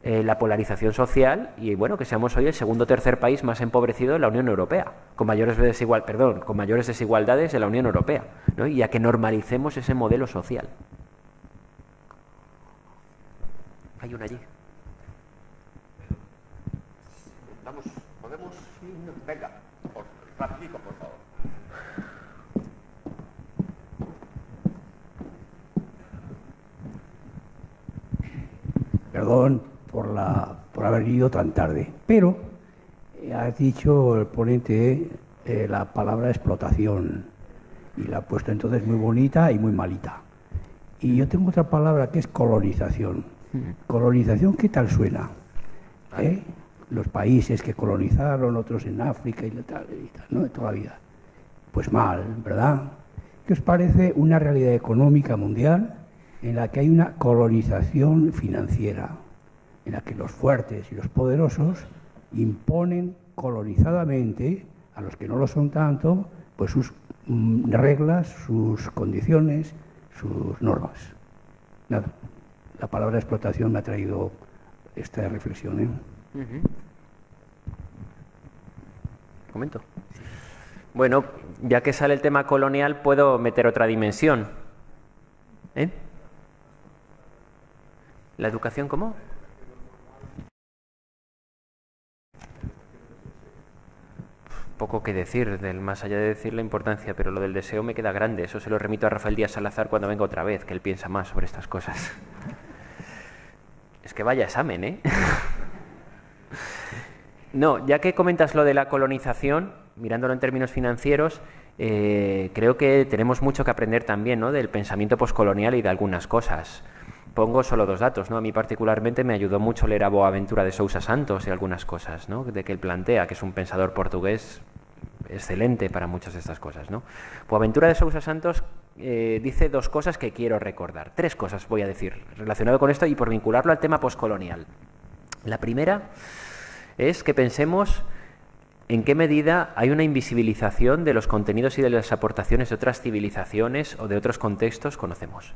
la polarización social y, bueno, que seamos hoy el segundo o tercer país más empobrecido de la Unión Europea, con mayores desigualdades de la Unión Europea, ¿no? Y a que normalicemos ese modelo social. Hay una allí. ¿Podemos? Venga, rapidito, por favor. Perdón por haber ido tan tarde, pero has dicho el ponente la palabra explotación y la ha puesto entonces muy bonita y muy malita. Y yo tengo otra palabra que es colonización. Colonización, ¿qué tal suena? Los países que colonizaron, otros en África y tal, ¿no? De toda la vida. Pues mal, ¿verdad? ¿Qué os parece una realidad económica mundial en la que hay una colonización financiera, en la que los fuertes y los poderosos imponen colonizadamente a los que no lo son tanto, pues sus reglas, sus condiciones, sus normas? Nada, la palabra explotación me ha traído esta reflexión, ¿eh? ¿Comento? Bueno, ya que sale el tema colonial, puedo meter otra dimensión. ¿La educación cómo? Poco que decir, más allá de decir la importancia, pero lo del deseo me queda grande. Eso se lo remito a Rafael Díaz Salazar cuando venga otra vez, que él piensa más sobre estas cosas. Es que vaya examen, ¿eh? No, ya que comentas lo de la colonización, mirándolo en términos financieros, creo que tenemos mucho que aprender también, ¿no?, del pensamiento poscolonial y de algunas cosas. Pongo solo dos datos, ¿no? A mí particularmente me ayudó mucho leer a Boaventura de Sousa Santos y algunas cosas, ¿no?, de que él plantea, que es un pensador portugués excelente para muchas de estas cosas, ¿no? Boaventura de Sousa Santos dice dos cosas que quiero recordar. Tres cosas voy a decir relacionado con esto y por vincularlo al tema poscolonial. La primera es que pensemos en qué medida hay una invisibilización de los contenidos y de las aportaciones de otras civilizaciones o de otros contextos conocemos.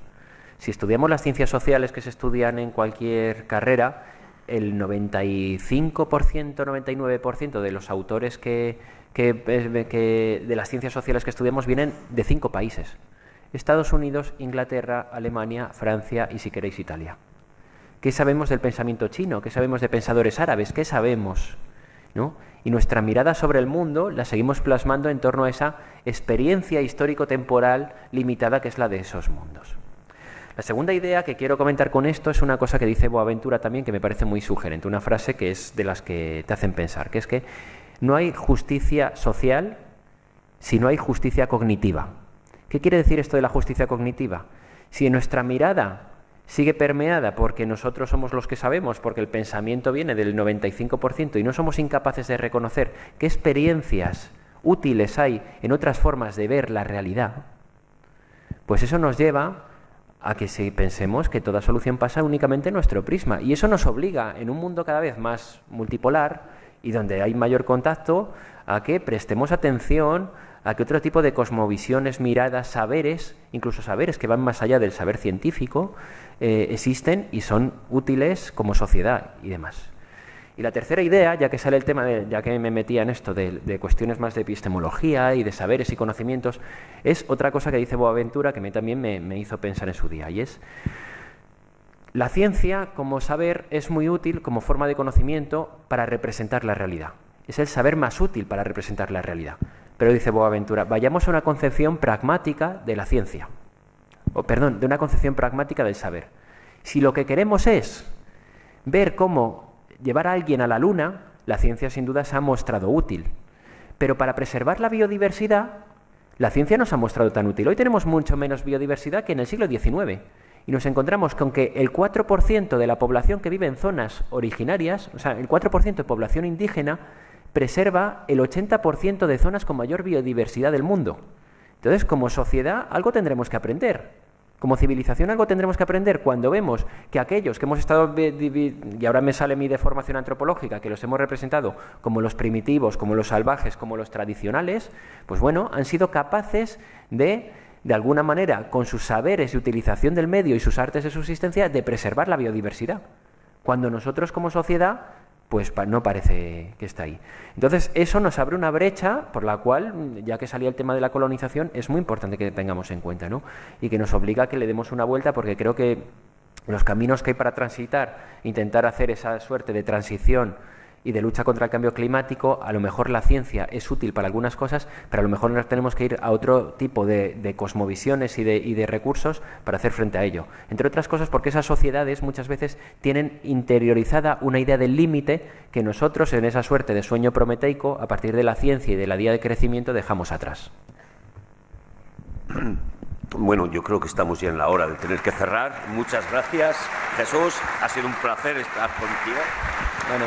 Si estudiamos las ciencias sociales que se estudian en cualquier carrera, el 95%, 99% de los autores de las ciencias sociales que estudiamos vienen de 5 países: Estados Unidos, Inglaterra, Alemania, Francia y, si queréis, Italia. ¿Qué sabemos del pensamiento chino? ¿Qué sabemos de pensadores árabes? ¿Qué sabemos? ¿No? Y nuestra mirada sobre el mundo la seguimos plasmando en torno a esa experiencia histórico-temporal limitada que es la de esos mundos. La segunda idea que quiero comentar con esto es una cosa que dice Boaventura también, que me parece muy sugerente, una frase que es de las que te hacen pensar, que es que no hay justicia social si no hay justicia cognitiva. ¿Qué quiere decir esto de la justicia cognitiva? Si en nuestra mirada sigue permeada porque nosotros somos los que sabemos, porque el pensamiento viene del 95% y no somos incapaces de reconocer qué experiencias útiles hay en otras formas de ver la realidad, pues eso nos lleva a que si pensemos que toda solución pasa únicamente en nuestro prisma. Y eso nos obliga, en un mundo cada vez más multipolar y donde hay mayor contacto, a que prestemos atención a que otro tipo de cosmovisiones, miradas, saberes, incluso saberes que van más allá del saber científico, existen y son útiles como sociedad y demás. Y la tercera idea, ya que sale el tema, ya que me metía en esto de cuestiones más de epistemología y de saberes y conocimientos, es otra cosa que dice Boaventura que también me hizo pensar en su día, y es: la ciencia como saber es muy útil como forma de conocimiento para representar la realidad. Es el saber más útil para representar la realidad. Pero dice Boaventura, vayamos a una concepción pragmática de la ciencia. De una concepción pragmática del saber. Si lo que queremos es ver cómo llevar a alguien a la Luna, la ciencia sin duda se ha mostrado útil. Pero para preservar la biodiversidad, la ciencia no se ha mostrado tan útil. Hoy tenemos mucho menos biodiversidad que en el siglo XIX. Y nos encontramos con que el 4% de la población que vive en zonas originarias, o sea, el 4% de población indígena, preserva el 80% de zonas con mayor biodiversidad del mundo. Entonces, como sociedad, algo tendremos que aprender. Como civilización, algo tendremos que aprender cuando vemos que aquellos que hemos estado, y ahora me sale mi deformación antropológica, que los hemos representado como los primitivos, como los salvajes, como los tradicionales, pues bueno, han sido capaces de alguna manera, con sus saberes y utilización del medio y sus artes de subsistencia, de preservar la biodiversidad. cuando nosotros como sociedad pues no parece que está ahí. Entonces, eso nos abre una brecha por la cual, ya que salía el tema de la colonización, es muy importante que tengamos en cuenta, ¿no? Y que nos obliga a que le demos una vuelta, porque creo que los caminos que hay para transitar, intentar hacer esa suerte de transición y de lucha contra el cambio climático, a lo mejor la ciencia es útil para algunas cosas, pero a lo mejor nos tenemos que ir a otro tipo de cosmovisiones y de recursos para hacer frente a ello. Entre otras cosas porque esas sociedades muchas veces tienen interiorizada una idea del límite que nosotros, en esa suerte de sueño prometeico, a partir de la ciencia y de la guía de crecimiento, dejamos atrás. Bueno, yo creo que estamos ya en la hora de tener que cerrar. Muchas gracias, Jesús. Ha sido un placer estar contigo. Bueno.